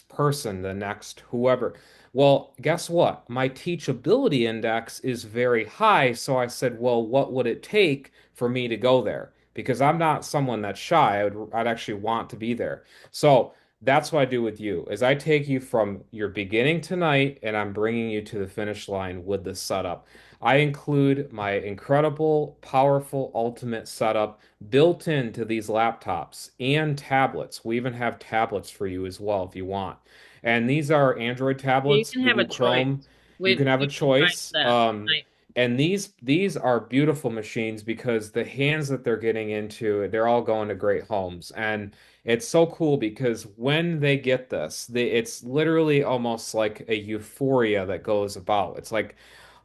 person, the next whoever." Well, guess what? My teachability index is very high, so I said, "Well, what would it take for me to go there?" Because I'm not someone that's shy. I'd actually want to be there. So that's what I do with you, is I take you from your beginning tonight and I'm bringing you to the finish line with this setup. I include my incredible, powerful, ultimate setup built into these laptops and tablets. We even have tablets for you as well if you want. And these are Android You tablets, can have a Google choice. Chrome. You can have a We combined choice. that tonight. And these are beautiful machines because the hands that they're getting into, they're all going to great homes. And it's so cool because when they get this, it's literally almost like a euphoria that goes about. It's like,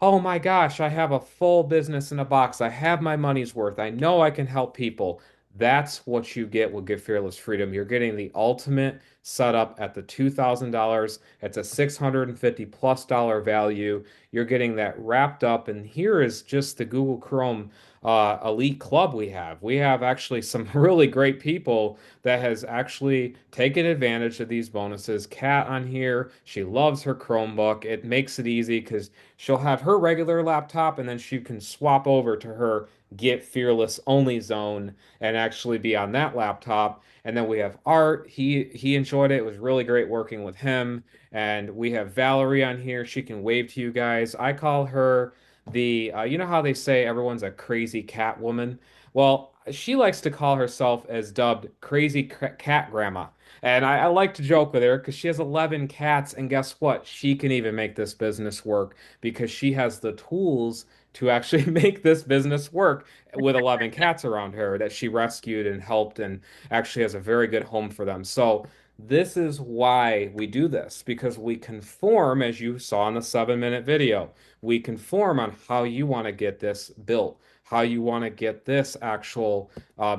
oh my gosh, I have a full business in a box. I have my money's worth. I know I can help people. That's what you get with Get Fearless Freedom. You're getting the ultimate setup at the $2,000. It's a 650 plus dollar value. You're getting that wrapped up. And here is just the Google Chrome Elite Club we have. We have actually some really great people that has actually taken advantage of these bonuses. Kat on here, she loves her Chromebook. It makes it easy because she'll have her regular laptop and then she can swap over to her Get Fearless only zone and actually be on that laptop. And then we have Art. He enjoyed it. It was really great working with him. And we have Valerie on here. She can wave to you guys. I call her you know how they say everyone's a crazy cat woman? Well, she likes to call herself as dubbed crazy cat grandma. And I like to joke with her because she has 11 cats. And guess what? She can even make this business work because she has the tools to actually make this business work with 11 cats around her that she rescued and helped and actually has a very good home for them. So this is why we do this because we conform, as you saw in the 7-minute video, we conform on how you want to get this built, how you want to get this actual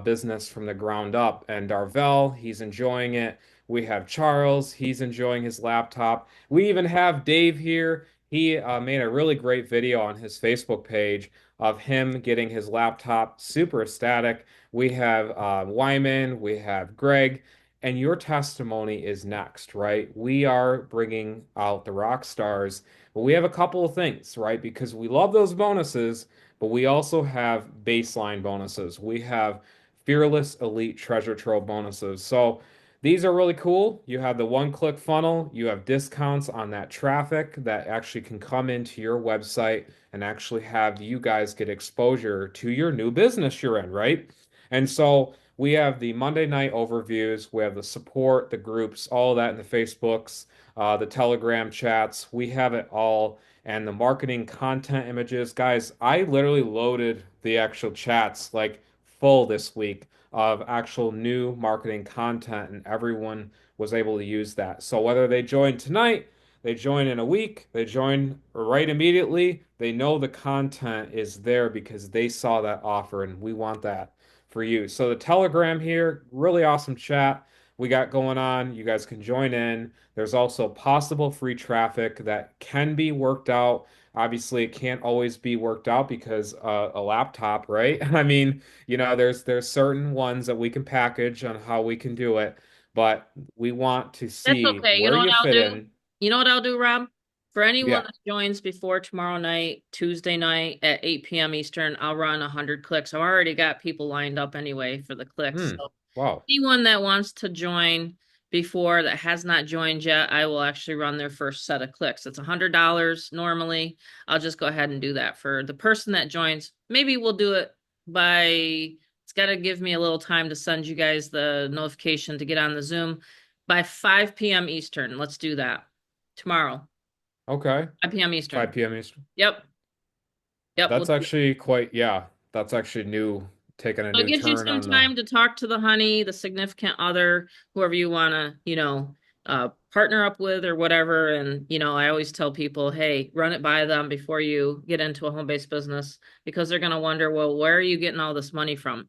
business from the ground up. And Darvell, he's enjoying it. We have Charles, he's enjoying his laptop. We even have Dave here. He made a really great video on his Facebook page of him getting his laptop super ecstatic. We have Wyman, we have Greg, and your testimony is next, right? We are bringing out the rock stars, but we have a couple of things, right? Because we love those bonuses, but we also have baseline bonuses. We have Fearless Elite Treasure Trove bonuses. So these are really cool. You have the one-click funnel. You have discounts on that traffic that actually can come into your website and actually have you guys get exposure to your new business you're in, right? And so we have the Monday night overviews. We have the support, the groups, all of that in the Facebooks, the Telegram chats. We have it all. And the marketing content images. Guys, I literally loaded the actual chats like full this week of actual new marketing content, and everyone was able to use that. So whether they join tonight, they join in a week, they join right immediately, they know the content is there because they saw that offer, and we want that for you. So the Telegram here, really awesome chat we got going on. You guys can join in. There's also possible free traffic that can be worked out. Obviously, it can't always be worked out because a laptop, right? I mean, there's certain ones that we can package on how we can do it, but we want to That's see okay. You where know what you I'll fit do? in. You know what I'll do, Rob? For anyone Yeah. that joins before tomorrow night, Tuesday night at 8 p.m. Eastern, I'll run 100 clicks. I've already got people lined up anyway for the clicks. Hmm. So Wow. anyone that wants to join before that has not joined yet, I will actually run their first set of clicks. It's $100 normally. I'll just go ahead and do that for the person that joins. Maybe we'll do it it's got to give me a little time to send you guys the notification to get on the Zoom by 5 p.m. Eastern. Let's do that tomorrow, Okay. 5 p.m. Eastern. 5 p.m. Eastern. Yep. Yep. That's actually quite, yeah, that's actually new, taking a So it new gives you turn some on the. time to talk to the honey, the significant other, whoever you want to, partner up with or whatever. And, I always tell people, hey, run it by them before you get into a home-based business because they're going to wonder, well, where are you getting all this money from?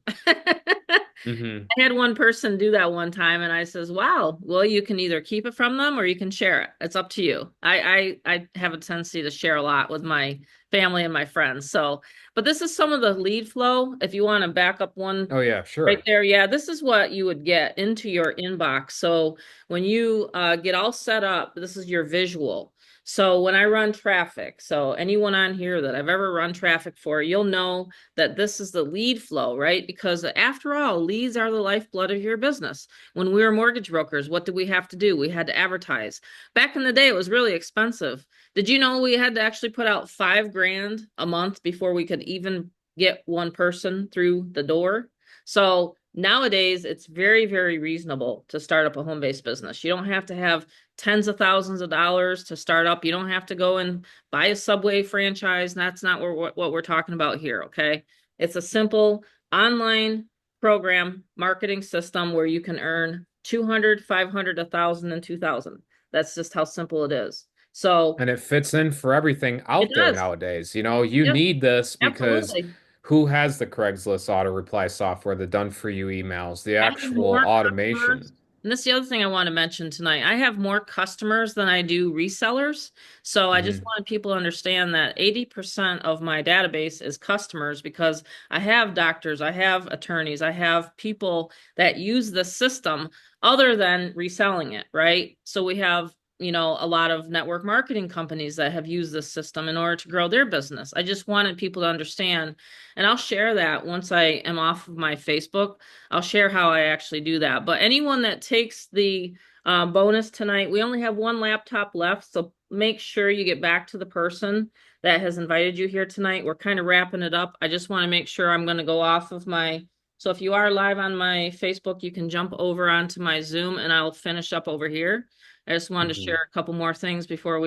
Hmm. I had one person do that one time and I says, wow, well, you can either keep it from them or you can share it. It's up to you. I have a tendency to share a lot with my family and my friends. So, but this is some of the lead flow. If you want to back up one Oh yeah, right sure. there. Yeah, this is what you would get into your inbox. So when you get all set up, this is your visual. So when I run traffic, so anyone on here that I've ever run traffic for, you'll know that this is the lead flow, right? Because after all, leads are the lifeblood of your business. When we were mortgage brokers, what did we have to do? We had to advertise. Back in the day, it was really expensive. Did you know we had to actually put out $5,000 a month before we could even get one person through the door? So Nowadays, it's very, very reasonable to start up a home-based business. You don't have to have tens of thousands of dollars to start up. You don't have to go and buy a Subway franchise. That's not what we're talking about here, okay? It's a simple online program marketing system where you can earn 200, 500, 1,000, and 2,000. That's just how simple it is. So And it fits in for everything it out there does. nowadays. You know, you Yep, need this because absolutely. who has the Craigslist auto reply software, the done for you emails, the I have actual more customers. automation? And this is the other thing I want to mention tonight. I have more customers than I do resellers. So I just Hmm. want people to understand that 80% of my database is customers because I have doctors, I have attorneys, I have people that use the system other than reselling it, right? So we have, a lot of network marketing companies that have used this system in order to grow their business. I just wanted people to understand, and I'll share that once I am off of my Facebook. I'll share how I actually do that. But anyone that takes the bonus tonight, we only have one laptop left. So make sure you get back to the person that has invited you here tonight. We're kind of wrapping it up. I just want to make sure I'm going to go off of my. So if you are live on my Facebook, you can jump over onto my Zoom and I'll finish up over here. I just wanted to Hmm. share a couple more things before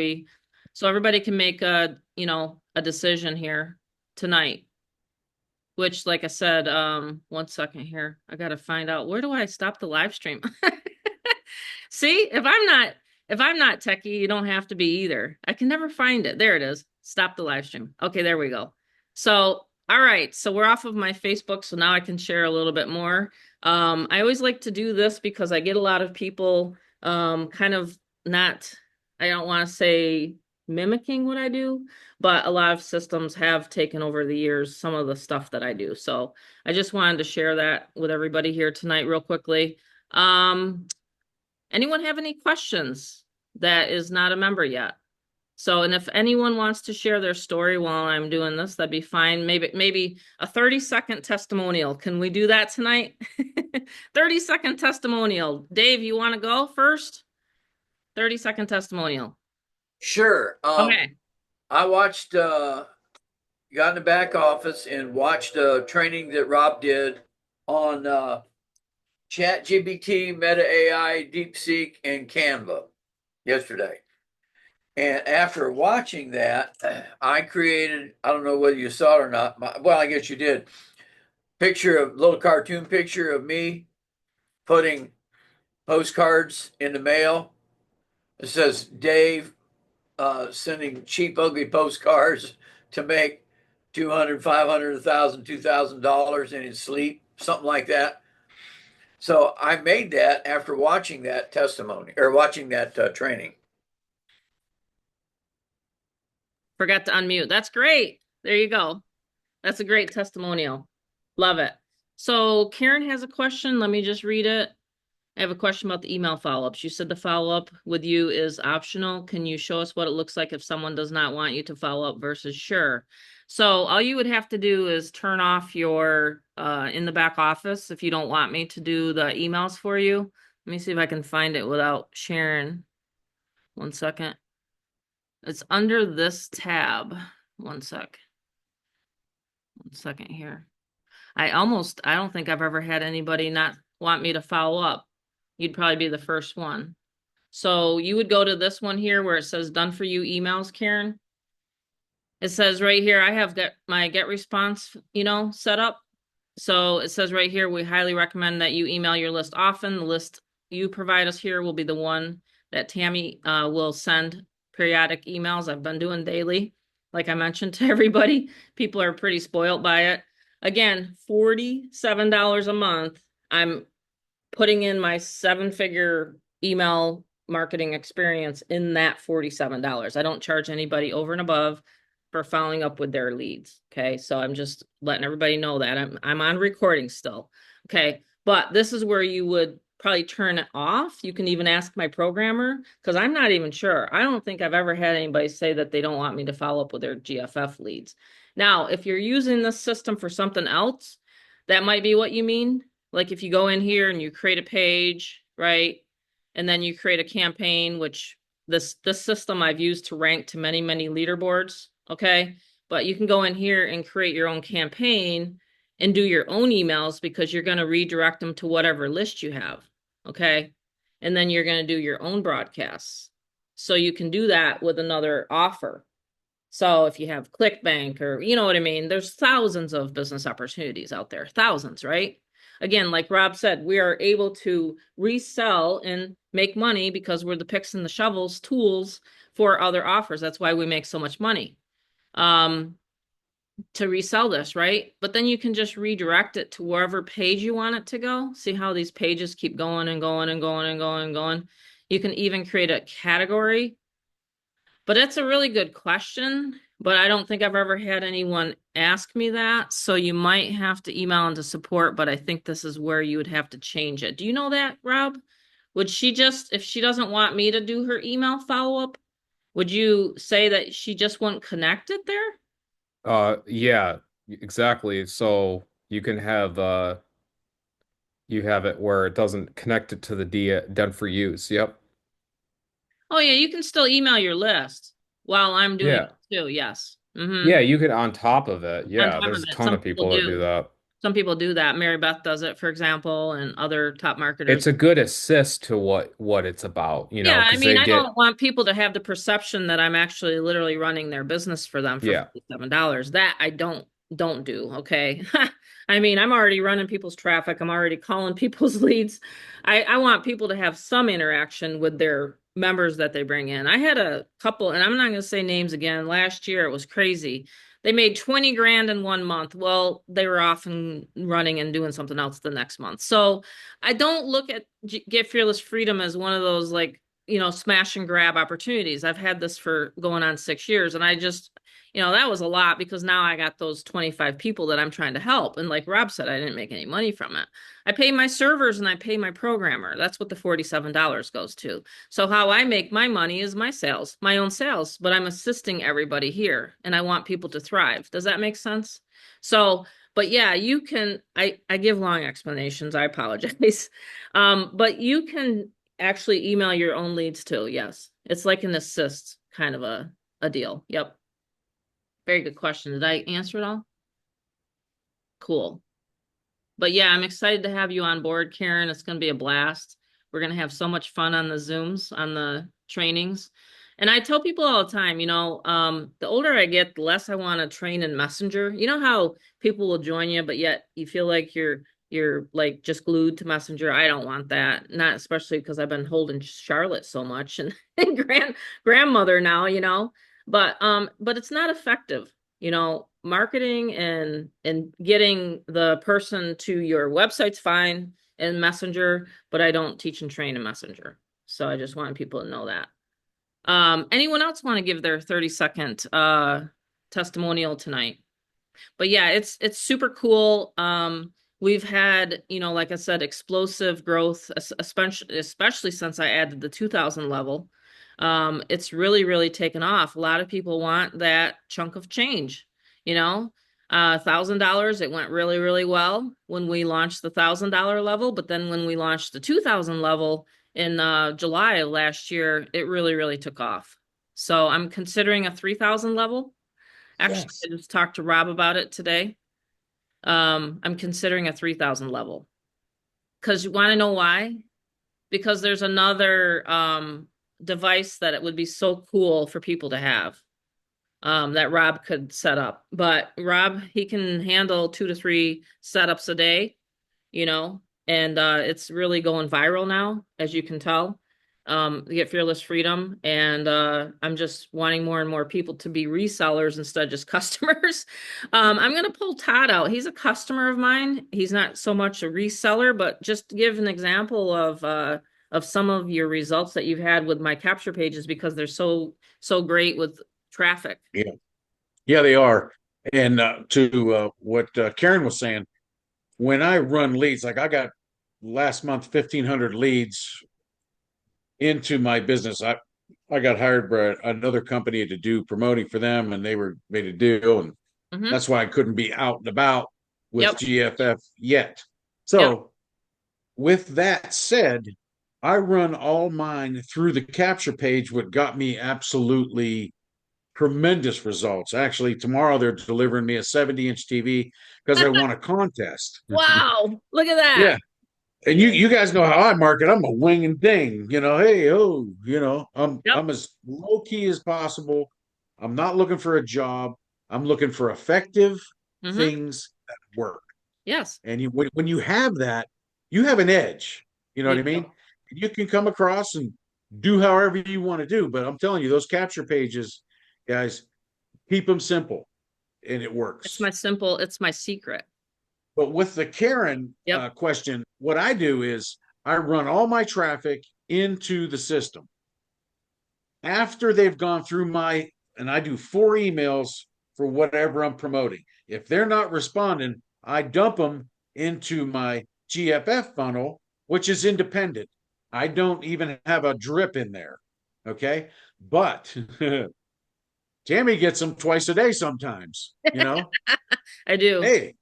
so everybody can make a decision here tonight. Which, like I said, one second here. I gotta find out where do I stop the live stream? See, if I'm not techie, you don't have to be either. I can never find it. There it is. Stop the live stream. Okay, there we go. So, all right. So we're off of my Facebook, so now I can share a little bit more. I always like to do this because I get a lot of people kind of not, I don't want to say mimicking what I do, but a lot of systems have taken over the years some of the stuff that I do. So I just wanted to share that with everybody here tonight real quickly. Um, Anyone have any questions that is not a member yet? So, and if anyone wants to share their story while I'm doing this, that'd be fine. Maybe a 30-second testimonial. Can we do that tonight? 30-second testimonial. Dave, you want to go first? 30-second testimonial. Sure. Okay. I watched, got in the back office and watched a training that Rob did on ChatGPT, Meta AI, DeepSeek, and Canva yesterday. And after watching that, I created, I don't know whether you saw it or not. Well, I guess you did. Little cartoon picture of me putting postcards in the mail. It says Dave sending cheap, ugly postcards to make 200, 500, 1,000, $2,000 in his sleep, something like that. So I made that after watching that testimony or watching that training. Forgot to unmute. That's great. There you go. That's a great testimonial. Love it. So Karen has a question. Let me just read it. I have a question about the email follow-ups. You said the follow-up with you is optional. Can you show us what it looks like if someone does not want you to follow up versus sure? So all you would have to do is turn off your in the back office if you don't want me to do the emails for you. Let me see if I can find it without sharing. One second. It's under this tab. One sec. One second here. I don't think I've ever had anybody not want me to follow up. You'd probably be the first one. So you would go to this one here where it says done for you emails, Karen. It says right here, I have my get response, set up. So it says right here, we highly recommend that you email your list often. The list you provide us here will be the one that Tammy will send periodic emails. I've been doing daily. Like I mentioned to everybody, people are pretty spoiled by it. Again, $47 a month. I'm putting in my 7-figure email marketing experience in that $47. I don't charge anybody over and above for following up with their leads. Okay. So I'm just letting everybody know that I'm on recording still. Okay. But this is where you would probably turn it off. You can even ask my programmer because I'm not even sure. I don't think I've ever had anybody say that they don't want me to follow up with their GFF leads. Now, if you're using this system for something else, that might be what you mean. Like if you go in here and you create a page, right? And then you create a campaign, which this system I've used to rank to many, many leaderboards. Okay. But you can go in here and create your own campaign and do your own emails because you're going to redirect them to whatever list you have. Okay. And then you're going to do your own broadcasts. So you can do that with another offer. So if you have ClickBank or, you know what I mean, there's thousands of business opportunities out there, thousands, right? Again, like Rob said, we are able to resell and make money because we're the picks and the shovels tools for other offers. That's why we make so much money to resell this, right? But then you can just redirect it to wherever page you want it to go. See how these pages keep going and going and going and going and going. You can even create a category. But it's a really good question, but I don't think I've ever had anyone ask me that. So you might have to email into support, but I think this is where you would have to change it. Do you know that, Rob? Would she just, if she doesn't want me to do her email follow-up, would you say that she just wouldn't connect it there? Yeah, exactly. So you can have you have it where it doesn't connect it to the D done for use. Yep. Oh yeah, you can still email your list while I'm doing Yeah. it too. Yes. Yeah, you could on top of it. On Yeah, top of there's a it, ton some of people people that do do. that. Some people do that. Mary Beth does it, for example, and other top marketers. It's a good assist to what it's about, Yeah, I because mean, they I get don't want people to have the perception that I'm actually literally running their business for them for yeah. $57. That I don't do, okay? I mean, I'm already running people's traffic. I'm already calling people's leads. I want people to have some interaction with their members that they bring in. I had a couple, and I'm not going to say names again. Last year it was crazy. They made 20 grand in 1 month. Well, they were off and running and doing something else the next month. So I don't look at Get Fearless Freedom as one of those like, smash and grab opportunities. I've had this for going on 6 years, and I just, that was a lot because now I got those 25 people that I'm trying to help. And like Rob said, I didn't make any money from it. I pay my servers and I pay my programmer. That's what the $47 goes to. So how I make my money is my sales, my own sales, but I'm assisting everybody here and I want people to thrive. Does that make sense? So, but yeah, you can, I give long explanations. I apologize. But you can actually email your own leads too. Yes. It's like an assist kind of a deal. Yep. Very good question. Did I answer it all? Cool. But yeah, I'm excited to have you on board, Karen. It's going to be a blast. We're going to have so much fun on the Zooms, on the trainings. And I tell people all the time, the older I get, the less I want to train in Messenger. You know how people will join you, but yet you feel like you're like just glued to Messenger. I don't want that. Not especially because I've been holding Charlotte so much and, and grandmother now, but it's not effective. Marketing and getting the person to your website's fine in Messenger, but I don't teach and train in Messenger. So I just want people to know that. Anyone else want to give their 30-second testimonial tonight? But yeah, it's super cool. We've had, like I said, explosive growth, especially since I added the 2000 level. It's really, really taken off. A lot of people want that chunk of change, $1,000. It went really, really well when we launched the $1,000 level. But then when we launched the 2000 level in July of last year, it really, really took off. So I'm considering a 3000 level. Actually, Yes. I just talked to Rob about it today. I'm considering a 3000 level. Because you want to know why? Because there's another device that it would be so cool for people to have that Rob could set up. But Rob, he can handle 2 to 3 setups a day, and it's really going viral now, as you can tell. Get Fearless Freedom, and I'm just wanting more and more people to be resellers instead of just customers. I'm going to pull Todd out. He's a customer of mine. He's not so much a reseller, but just to give an example of some of your results that you've had with my capture pages because they're so great with traffic. Yeah, they are. And to what Karen was saying, when I run leads, like I got last month 1,500 leads into my business. I got hired by another company to do promoting for them, and they made a deal, and Mhm. that's why I couldn't be out and about with Yep. GFF yet. So, with that said, I run all mine through the capture page, what got me absolutely tremendous results. Actually, tomorrow they're delivering me a 70-inch TV because I won a contest. Wow, look at that. Yeah. And you guys know how I market. I'm a wing and ding, hey, oh, Yep. I'm as low key as possible. I'm not looking for a job. I'm looking for effective Mm-hmm. things that work. Yes. And when you have that, you have an edge. You know what I You mean? go. You can come across and do however you want to do. But I'm telling you, those capture pages, guys, keep them simple and it It's works. it's my secret. But with the Karen Yep. question, what I do is I run all my traffic into the system. After they've gone through and I do 4 emails for whatever I'm promoting. If they're not responding, I dump them into my GFF funnel, which is independent. I don't even have a drip in there. Okay. But Tammy gets them twice a day sometimes, I do. Hey,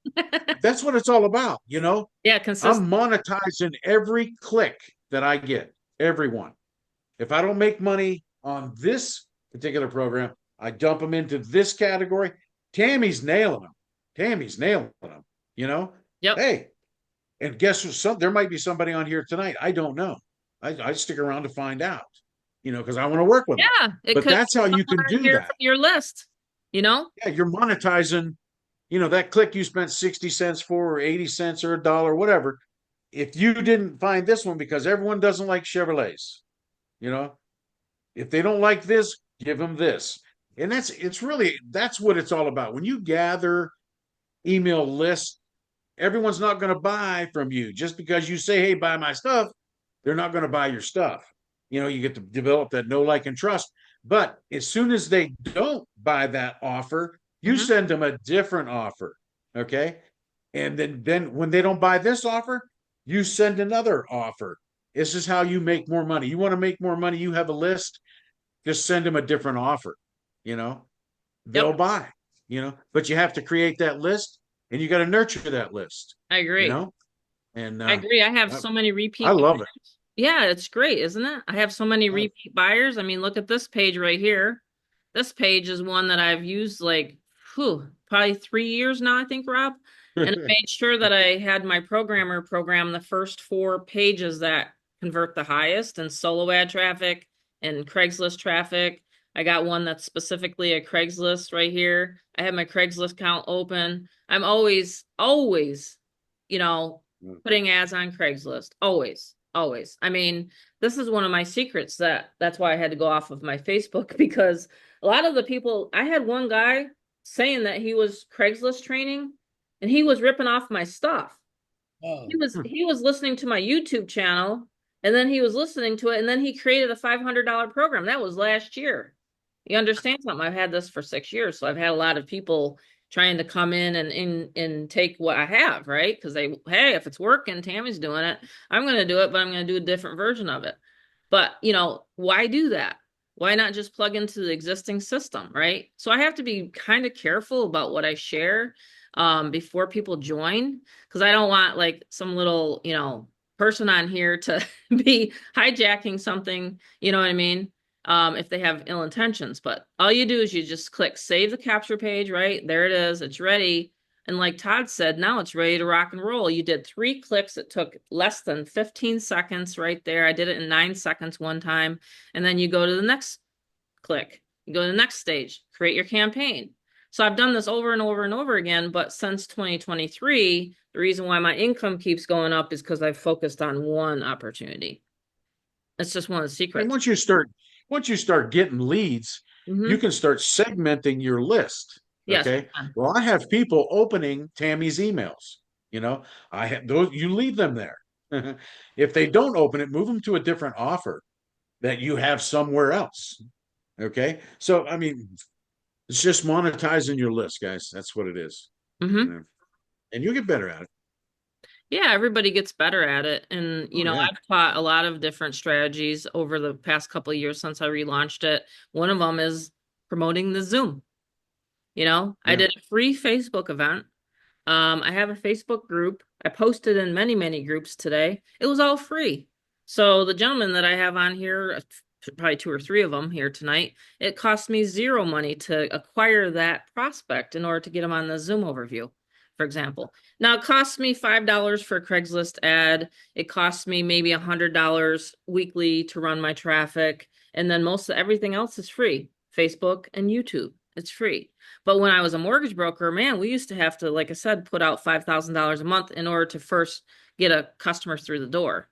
that's what it's all about. Yeah, consistent. I'm monetizing every click that I get, every one. If I don't make money on this particular program, I dump them into this category. Tammy's nailing them. Tammy's nailing them. You know, Yep. hey, and guess what? There might be somebody on here tonight. I don't know. I stick around to find out. Because I want to work with them. Yeah, it But could that's how you can someone do here that. from your list, Yeah, you're monetizing. That click you spent 60 cents for, or 80 cents, or $1, whatever. If you didn't find this one, because everyone doesn't like Chevrolets, you know, if they don't like this, give them this. And that's what it's all about. When you gather email lists, everyone's not going to buy from you just because you say, hey, buy my stuff. They're not going to buy your stuff. You get to develop that know, like, and trust. But as soon as they don't buy that offer, you send them a different offer. Okay. And then when they don't buy this offer, you send another offer. This is how you make more money. You want to make more money, you have a list, just send them a different offer. You know, they'll Yep. buy, but you have to create that list and you got to nurture that list, I agree. And I agree. I have so many repeat I love buyers. it. Yeah, it's great, isn't it? I have so many repeat buyers. I mean, look at this page right here. This page is one that I've used probably 3 years now, I think, Rob. And I made sure that I had my programmer program the first 4 pages that convert the highest and solo ad traffic and Craigslist traffic. I got one that's specifically a Craigslist right here. I have my Craigslist account open. I'm always, putting ads on Craigslist. Always, always. I mean, this is one of my secrets that's why I had to go off of my Facebook, because a lot of the people, I had one guy saying that he was Craigslist training and he was ripping off my stuff. Oh. He was listening to my YouTube channel and then he was listening to it and then he created a $500 program. That was last year. You understand something? I've had this for 6 years, so I've had a lot of people trying to come in and take what I have, right? Because hey, if it's working, Tammy's doing it. I'm going to do it, but I'm going to do a different version of it. But, why do that? Why not just plug into the existing system, right? So I have to be kind of careful about what I share before people join, because I don't want like some little, person on here to be hijacking something, you know what I mean? If they have ill intentions. But all you do is you just click save the capture page, right? There it is. It's ready. And like Todd said, now it's ready to rock and roll. You did 3 clicks. It took less than 15 seconds right there. I did it in 9 seconds one time. And then you go to the next click. You go to the next stage, create your campaign. So I've done this over and over and over again. But since 2023, the reason why my income keeps going up is because I've focused on one opportunity. It's just one of the secrets. And once you start getting leads, you can start segmenting your list. Yes. Okay. Well, I have people opening Tammy's emails. I have those, you leave them there. If they don't open it, move them to a different offer that you have somewhere else. Okay. So, I mean, it's just monetizing your list, guys. That's what it is. And you'll get better at it. Yeah, everybody gets better at it. And, yeah. I've taught a lot of different strategies over the past couple of years since I relaunched it. One of them is promoting the Zoom. I did a free Facebook event. I have a Facebook group. I posted in many, many groups today. It was all free. So the gentleman that I have on here, probably 2 or 3 of them here tonight. It cost me zero money to acquire that prospect in order to get them on the Zoom overview, for example. Now it costs me $5 for a Craigslist ad. It costs me maybe $100 weekly to run my traffic. And then most of everything else is free. Facebook and YouTube, it's free. But when I was a mortgage broker, man, we used to have to, like I said, put out $5,000 a month in order to first get a customer through the door.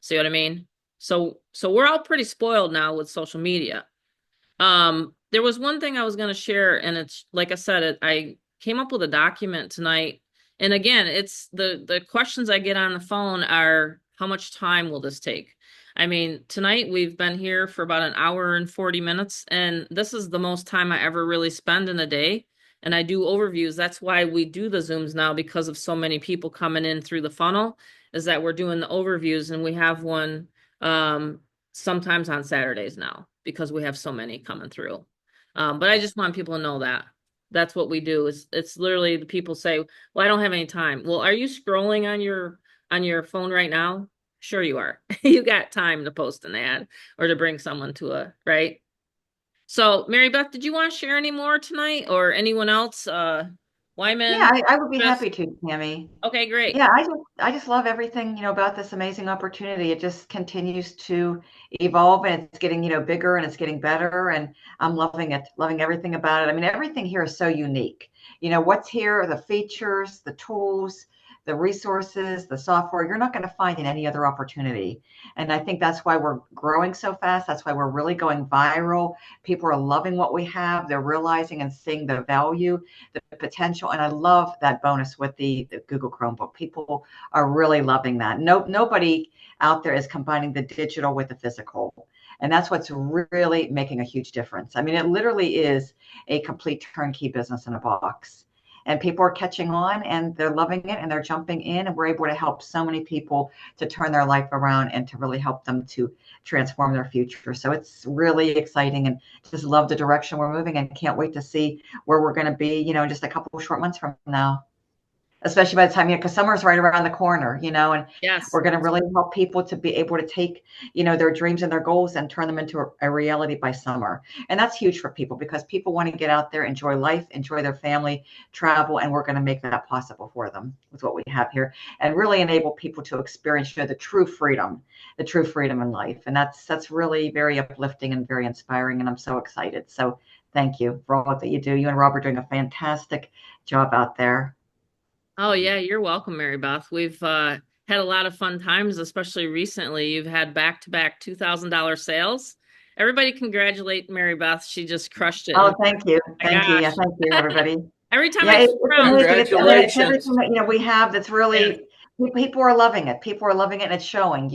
See what I mean? So we're all pretty spoiled now with social media. There was one thing I was going to share, and it's like I said, I came up with a document tonight. And again, it's the questions I get on the phone are, how much time will this take? I mean, tonight we've been here for about an hour and 40 minutes, and this is the most time I ever really spend in a day. And I do overviews. That's why we do the Zooms now, because of so many people coming in through the funnel, is that we're doing the overviews, and we have one sometimes on Saturdays now because we have so many coming through. But I just want people to know that that's what we do. It's literally, the people say, well, I don't have any time. Well, are you scrolling on your phone right now? Sure you are. You got time to post an ad or to bring someone to right? So Mary Beth, did you want to share any more tonight, or anyone else? Wyman? Yeah, I would be Chris? happy to, Tammy. Okay, great. Yeah, I just love everything, about this amazing opportunity. It just continues to evolve, and it's getting, bigger, and it's getting better, and I'm loving it, loving everything about it. I mean, everything here is so unique. What's here, the features, the tools, the resources, the software, you're not going to find in any other opportunity. And I think that's why we're growing so fast. That's why we're really going viral. People are loving what we have. They're realizing and seeing the value, the potential. And I love that bonus with the Google Chromebook. People are really loving that. Nobody out there is combining the digital with the physical. And that's what's really making a huge difference. I mean, it literally is a complete turnkey business in a box. And people are catching on, and they're loving it, and they're jumping in, and we're able to help so many people to turn their life around and to really help them to transform their future. So it's really exciting, and just love the direction we're moving, and can't wait to see where we're going to be, in just a couple of short months from now. Especially by the time, because summer's right around the corner, and Yes. we're going to really help people to be able to take, their dreams and their goals and turn them into a reality by summer. And that's huge for people, because people want to get out there, enjoy life, enjoy their family, travel, and we're going to make that possible for them with what we have here, and really enable people to experience, the true freedom in life. And that's really very uplifting and very inspiring. And I'm so excited. So thank you for all that you do. You and Rob are doing a fantastic job out there. Oh yeah, you're welcome, Mary Beth. We've had a lot of fun times, especially recently. You've had back-to-back $2,000 sales. Everybody congratulate Mary Beth. She just crushed it. Oh, thank you. my Thank you. Yeah, gosh. thank you, everybody. Every time Yeah, I it's scroll, amazing. It's Congratulations. everything that, we have that's really, people are loving it. People are loving it, and it's showing,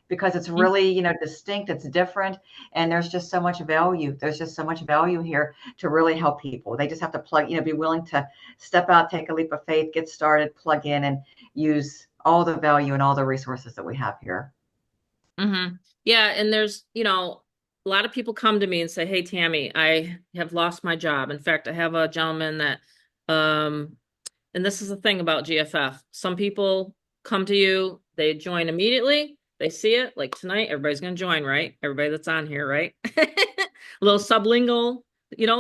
because it's really, distinct, it's different, and there's just so much value. There's just so much value here to really help people. They just have to plug, be willing to step out, take a leap of faith, get started, plug in, and use all the value and all the resources that we have here. Mm-hmm. Yeah, and there's, a lot of people come to me and say, hey, Tammy, I have lost my job. In fact, I have a gentleman that, and this is the thing about GFF. Some people come to you, they join immediately. They see it, like tonight, everybody's going to join, right? Everybody that's on here, right? A little sublingual,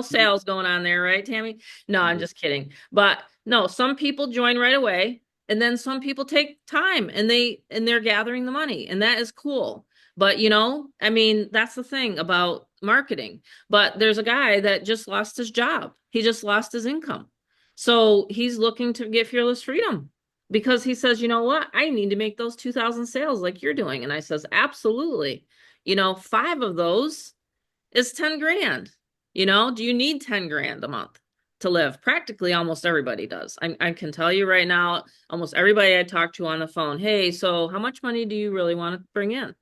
sales going on there, right, Tammy? No, I'm just kidding. But no, some people join right away, and then some people take time, and they're gathering the money, and that is cool. But I mean, that's the thing about marketing. But there's a guy that just lost his job. He just lost his income. So he's looking to get Fearless Freedom, because he says, you know what, I need to make those 2,000 sales like you're doing. And I says, absolutely. 5 of those is 10 grand. Do you need 10 grand a month to live? Practically almost everybody does. I can tell you right now, almost everybody I talk to on the phone, hey, so how much money do you really want to bring in?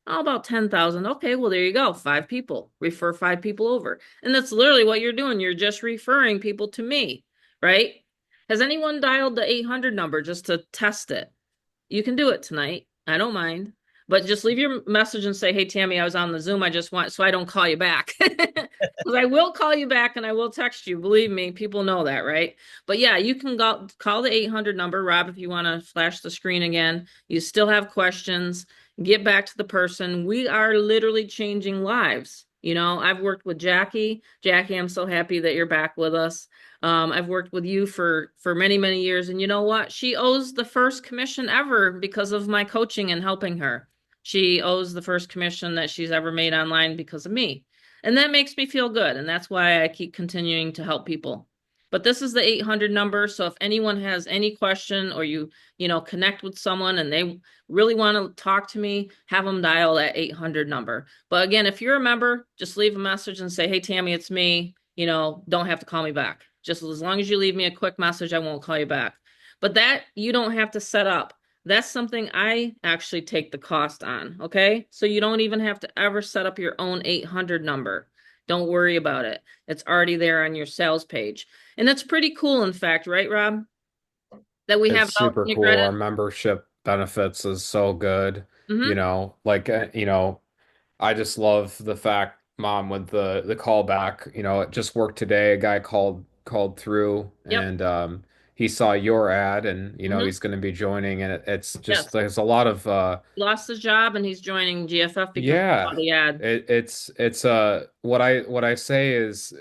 Oh, about 10,000. Okay, well, there you go. 5 people. Refer 5 people over. And that's literally what you're doing. You're just referring people to me, right? Has anyone dialed the 800 number just to test it? You can do it tonight. I don't mind. But just leave your message and say, hey, Tammy, I was on the Zoom. I just want, so I don't call you back. Because I will call you back and I will text you. Believe me, people know that, right? But yeah, you can call the 800 number. Rob, if you want to flash the screen again, you still have questions. get back to the person. We are literally changing lives. I've worked with Jackie. Jackie, I'm so happy that you're back with us. I've worked with you for many, many years. And you know what? She owes the first commission ever because of my coaching and helping her. She owes the first commission that she's ever made online because of me. And that makes me feel good. And that's why I keep continuing to help people. But this is the 800 number. So if anyone has any question, or connect with someone and they really want to talk to me, have them dial that 800 number. But again, if you're a member, just leave a message and say, hey, Tammy, it's me. Don't have to call me back. Just as long as you leave me a quick message, I won't call you back. But that you don't have to set up. That's something I actually take the cost on. Okay. So you don't even have to ever set up your own 800 number. Don't worry about it. It's already there on your sales page. And that's pretty cool, in fact, right, Rob? That we It's have it all super cool. Our integrated. membership benefits is so good. Mm-hmm. I just love the fact, Mom, with the callback. It just worked today. A guy called through, Yep. and he saw your ad, and Mm-hmm. he's going to be joining. And it's just Yes. there's a lot of Lost his job and he's joining GFF because he saw yeah. the ad. It's what I say is,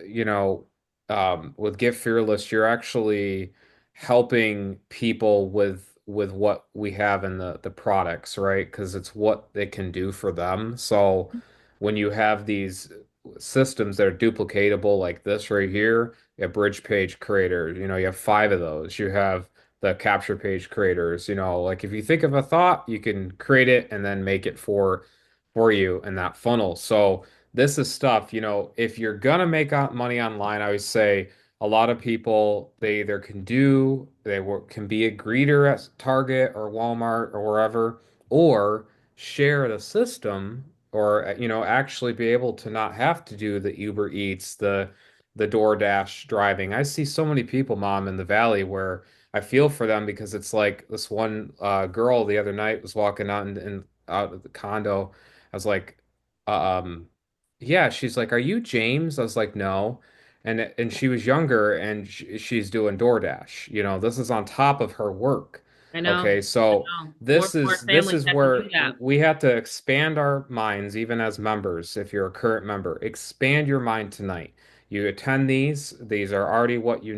with Get Fearless, you're actually helping people with what we have in the products, right? Because it's what they can do for them. So when you have these systems that are duplicatable like this right here, you have bridge page creators, you have five of those. You have the capture page creators, like if you think of a thought, you can create it and then make it for you in that funnel. So this is stuff, if you're gonna make out money online, I would say a lot of people they either can be a greeter at Target or Walmart or wherever, or share the system, or actually be able to not have to do the Uber Eats, the DoorDash driving. I see so many people, Mom, in the valley where I feel for them because it's like this one girl the other night was walking out and out of the condo. I was like, yeah, she's like, "Are you James?" I was like, "No." And she was younger and she's doing DoorDash. This is on top of her work. I know. Okay, I so know. More this and more is this families is have to do where that. we have to expand our minds, even as members. If you're a current member, expand your mind tonight. You attend these are already what you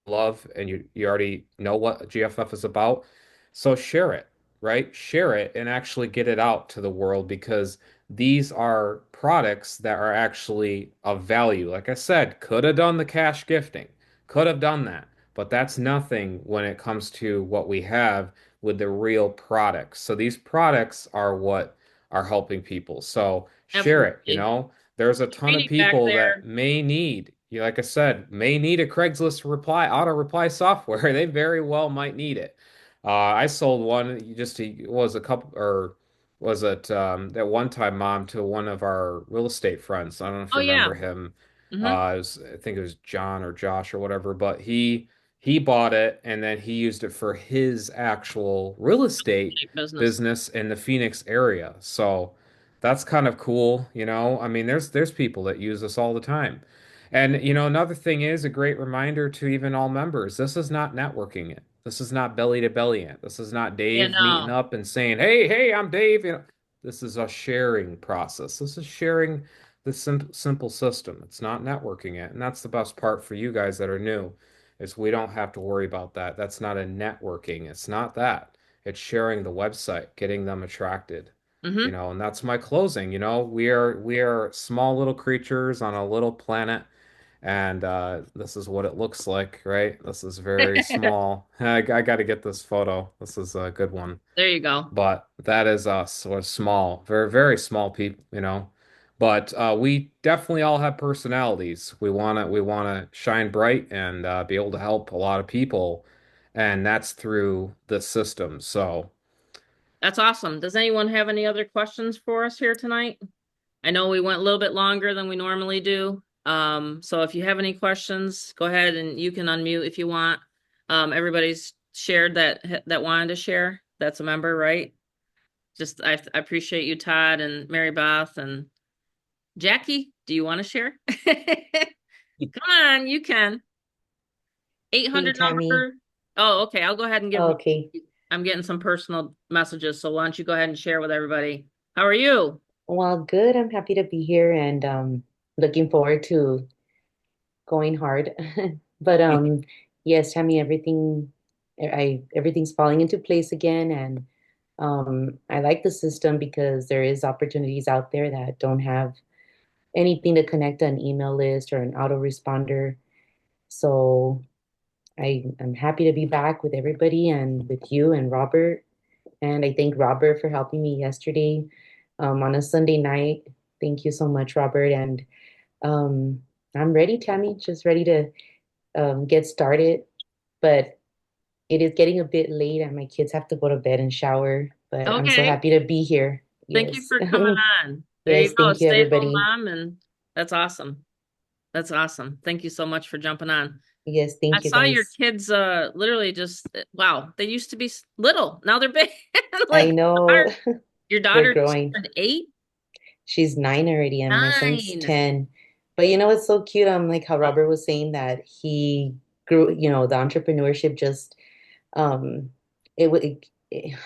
love, and you already know what GFF is about. So share it, right? Share it and actually get it out to the world, because these are products that are actually of value. Like I said, could have done the cash gifting, could have done that, but that's nothing when it comes to what we have with the real products. So these products are what are helping people. So share it, Absolutely. There's a ton of Training back people that there. may need, like I said, may need a Craigslist auto reply software. They very well might need it. I sold one just to, was a couple, or was it that one time, Mom, to one of our real estate friends. I don't know if Oh you yeah. remember him. Mm-hmm. I think it was John or Josh or whatever, but he bought it and then he used it for his actual real estate Business. business in the Phoenix area. So that's kind of cool, I mean, there's people that use this all the time. And another thing is a great reminder to even all members. This is not networking it. This is not belly to belly it. This is not Yeah, Dave meeting no. up and saying, "Hey, I'm Dave." This is a sharing process. This is sharing the simple system. It's not networking it. And that's the best part for you guys that are new, is we don't have to worry about that. That's not a networking. It's not that. It's sharing the website, getting them attracted. Mm-hmm. And that's my closing. We are small little creatures on a little planet, and this is what it looks like, right? This is very small. I got to get this photo. This is a good one. There you go. But that is us. We're small, very, very small people. But we definitely all have personalities. We wanna shine bright and be able to help a lot of people, and that's through the system. So That's awesome. Does anyone have any other questions for us here tonight? I know we went a little bit longer than we normally do. So if you have any questions, go ahead and you can unmute if you want. Everybody's shared that wanted to share. That's a member, right? Just I appreciate you, Todd and Mary Beth and Jackie. Do you want to share? Come on, you can. Hey, 800 Tammy. number. Oh, okay. I'll go ahead and give them. Okay. I'm getting some personal messages, so why don't you go ahead and share with everybody? How are you? Well, good. I'm happy to be here and looking forward to going hard. But yes, Tammy, everything's falling into place again, and I like the system because there is opportunities out there that don't have anything to connect an email list or an autoresponder. So I'm happy to be back with everybody and with you and Robert. And I thank Robert for helping me yesterday on a Sunday night. Thank you so much, Robert. And um, I'm ready, Tammy, just ready to get started. But it is getting a bit late, and my kids have to go to bed and shower. But I'm so Okay. happy to be here. Thank you Yes. for coming on. There Yes, you go. thank you, Stay-at-home everybody. mom, and that's awesome. That's awesome. Thank you so much for jumping on. Yes, I thank you, saw your guys. kids literally just wow, they used to be little. Now they're big. I Like know your they're daughter just growing. turned 8? She's 9 already, and my son's 9. 10. But you know what's so cute? Like how Robert was saying that he grew, the entrepreneurship just um it would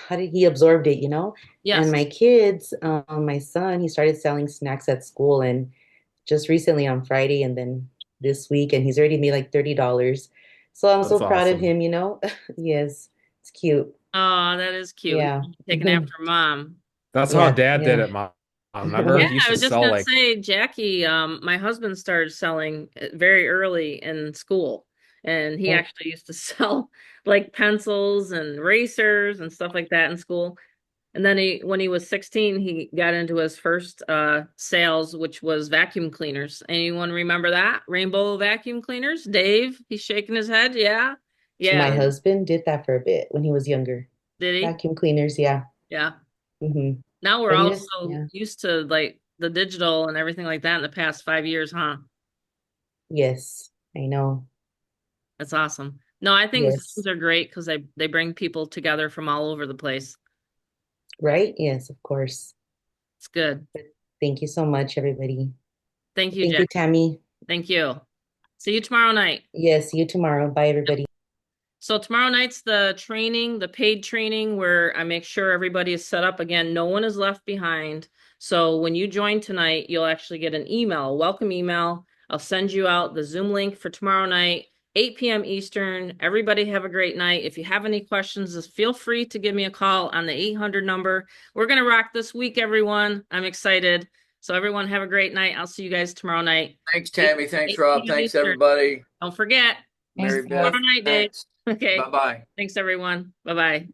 how did he absorbed it? And Yes. my kids, my son, he started selling snacks at school and just recently on Friday and then this week, and he's already made like $30. So I'm so That's proud of awesome. him. Yes, it's cute. Oh, that is cute. Yeah. Taking after mom. That's how Yeah, Dad did yeah. it, Mom. Remember, Yeah, he used I to was just sell gonna like, say, Jackie, my husband started selling very early in school, and he Oh, actually used to sell like pencils and racers and stuff like that in school. And then when he was 16, he got into his first sales, which was vacuum cleaners. Anyone remember that? Rainbow vacuum cleaners? Dave, he's shaking his head. Yeah. my Yeah. husband did that for a bit when he was younger. Did he? Vacuum cleaners, yeah. Yeah. Hmm. Now we're But he all just, so yeah. used to like the digital and everything like that in the past 5 years, huh? Yes, I know. That's awesome. No, I think Yes. Zooms are great because they bring people together from all over the place. Right? Yes, of course. It's good. But thank you so much, everybody. Thank you, Thank you, Jackie. Tammy. Thank you. See you tomorrow night. Yes, see you tomorrow. Bye, everybody. So tomorrow night's the training, the paid training where I make sure everybody is set up. Again, no one is left behind. So when you join tonight, you'll actually get an email, a welcome email. I'll send you out the Zoom link for tomorrow night, 8 p.m. Eastern. Everybody have a great night. If you have any questions, just feel free to give me a call on the 800 number. We're going to rock this week, everyone. I'm excited. So everyone have a great night. I'll see you guys tomorrow night. Thanks, Tammy. Thanks, 8 Rob. p.m. Thanks, Eastern. everybody. Don't forget. Thanks, Mary Tomorrow Beth, guys. night, Dave. thanks. Okay. Bye-bye. Thanks, everyone. Bye-bye.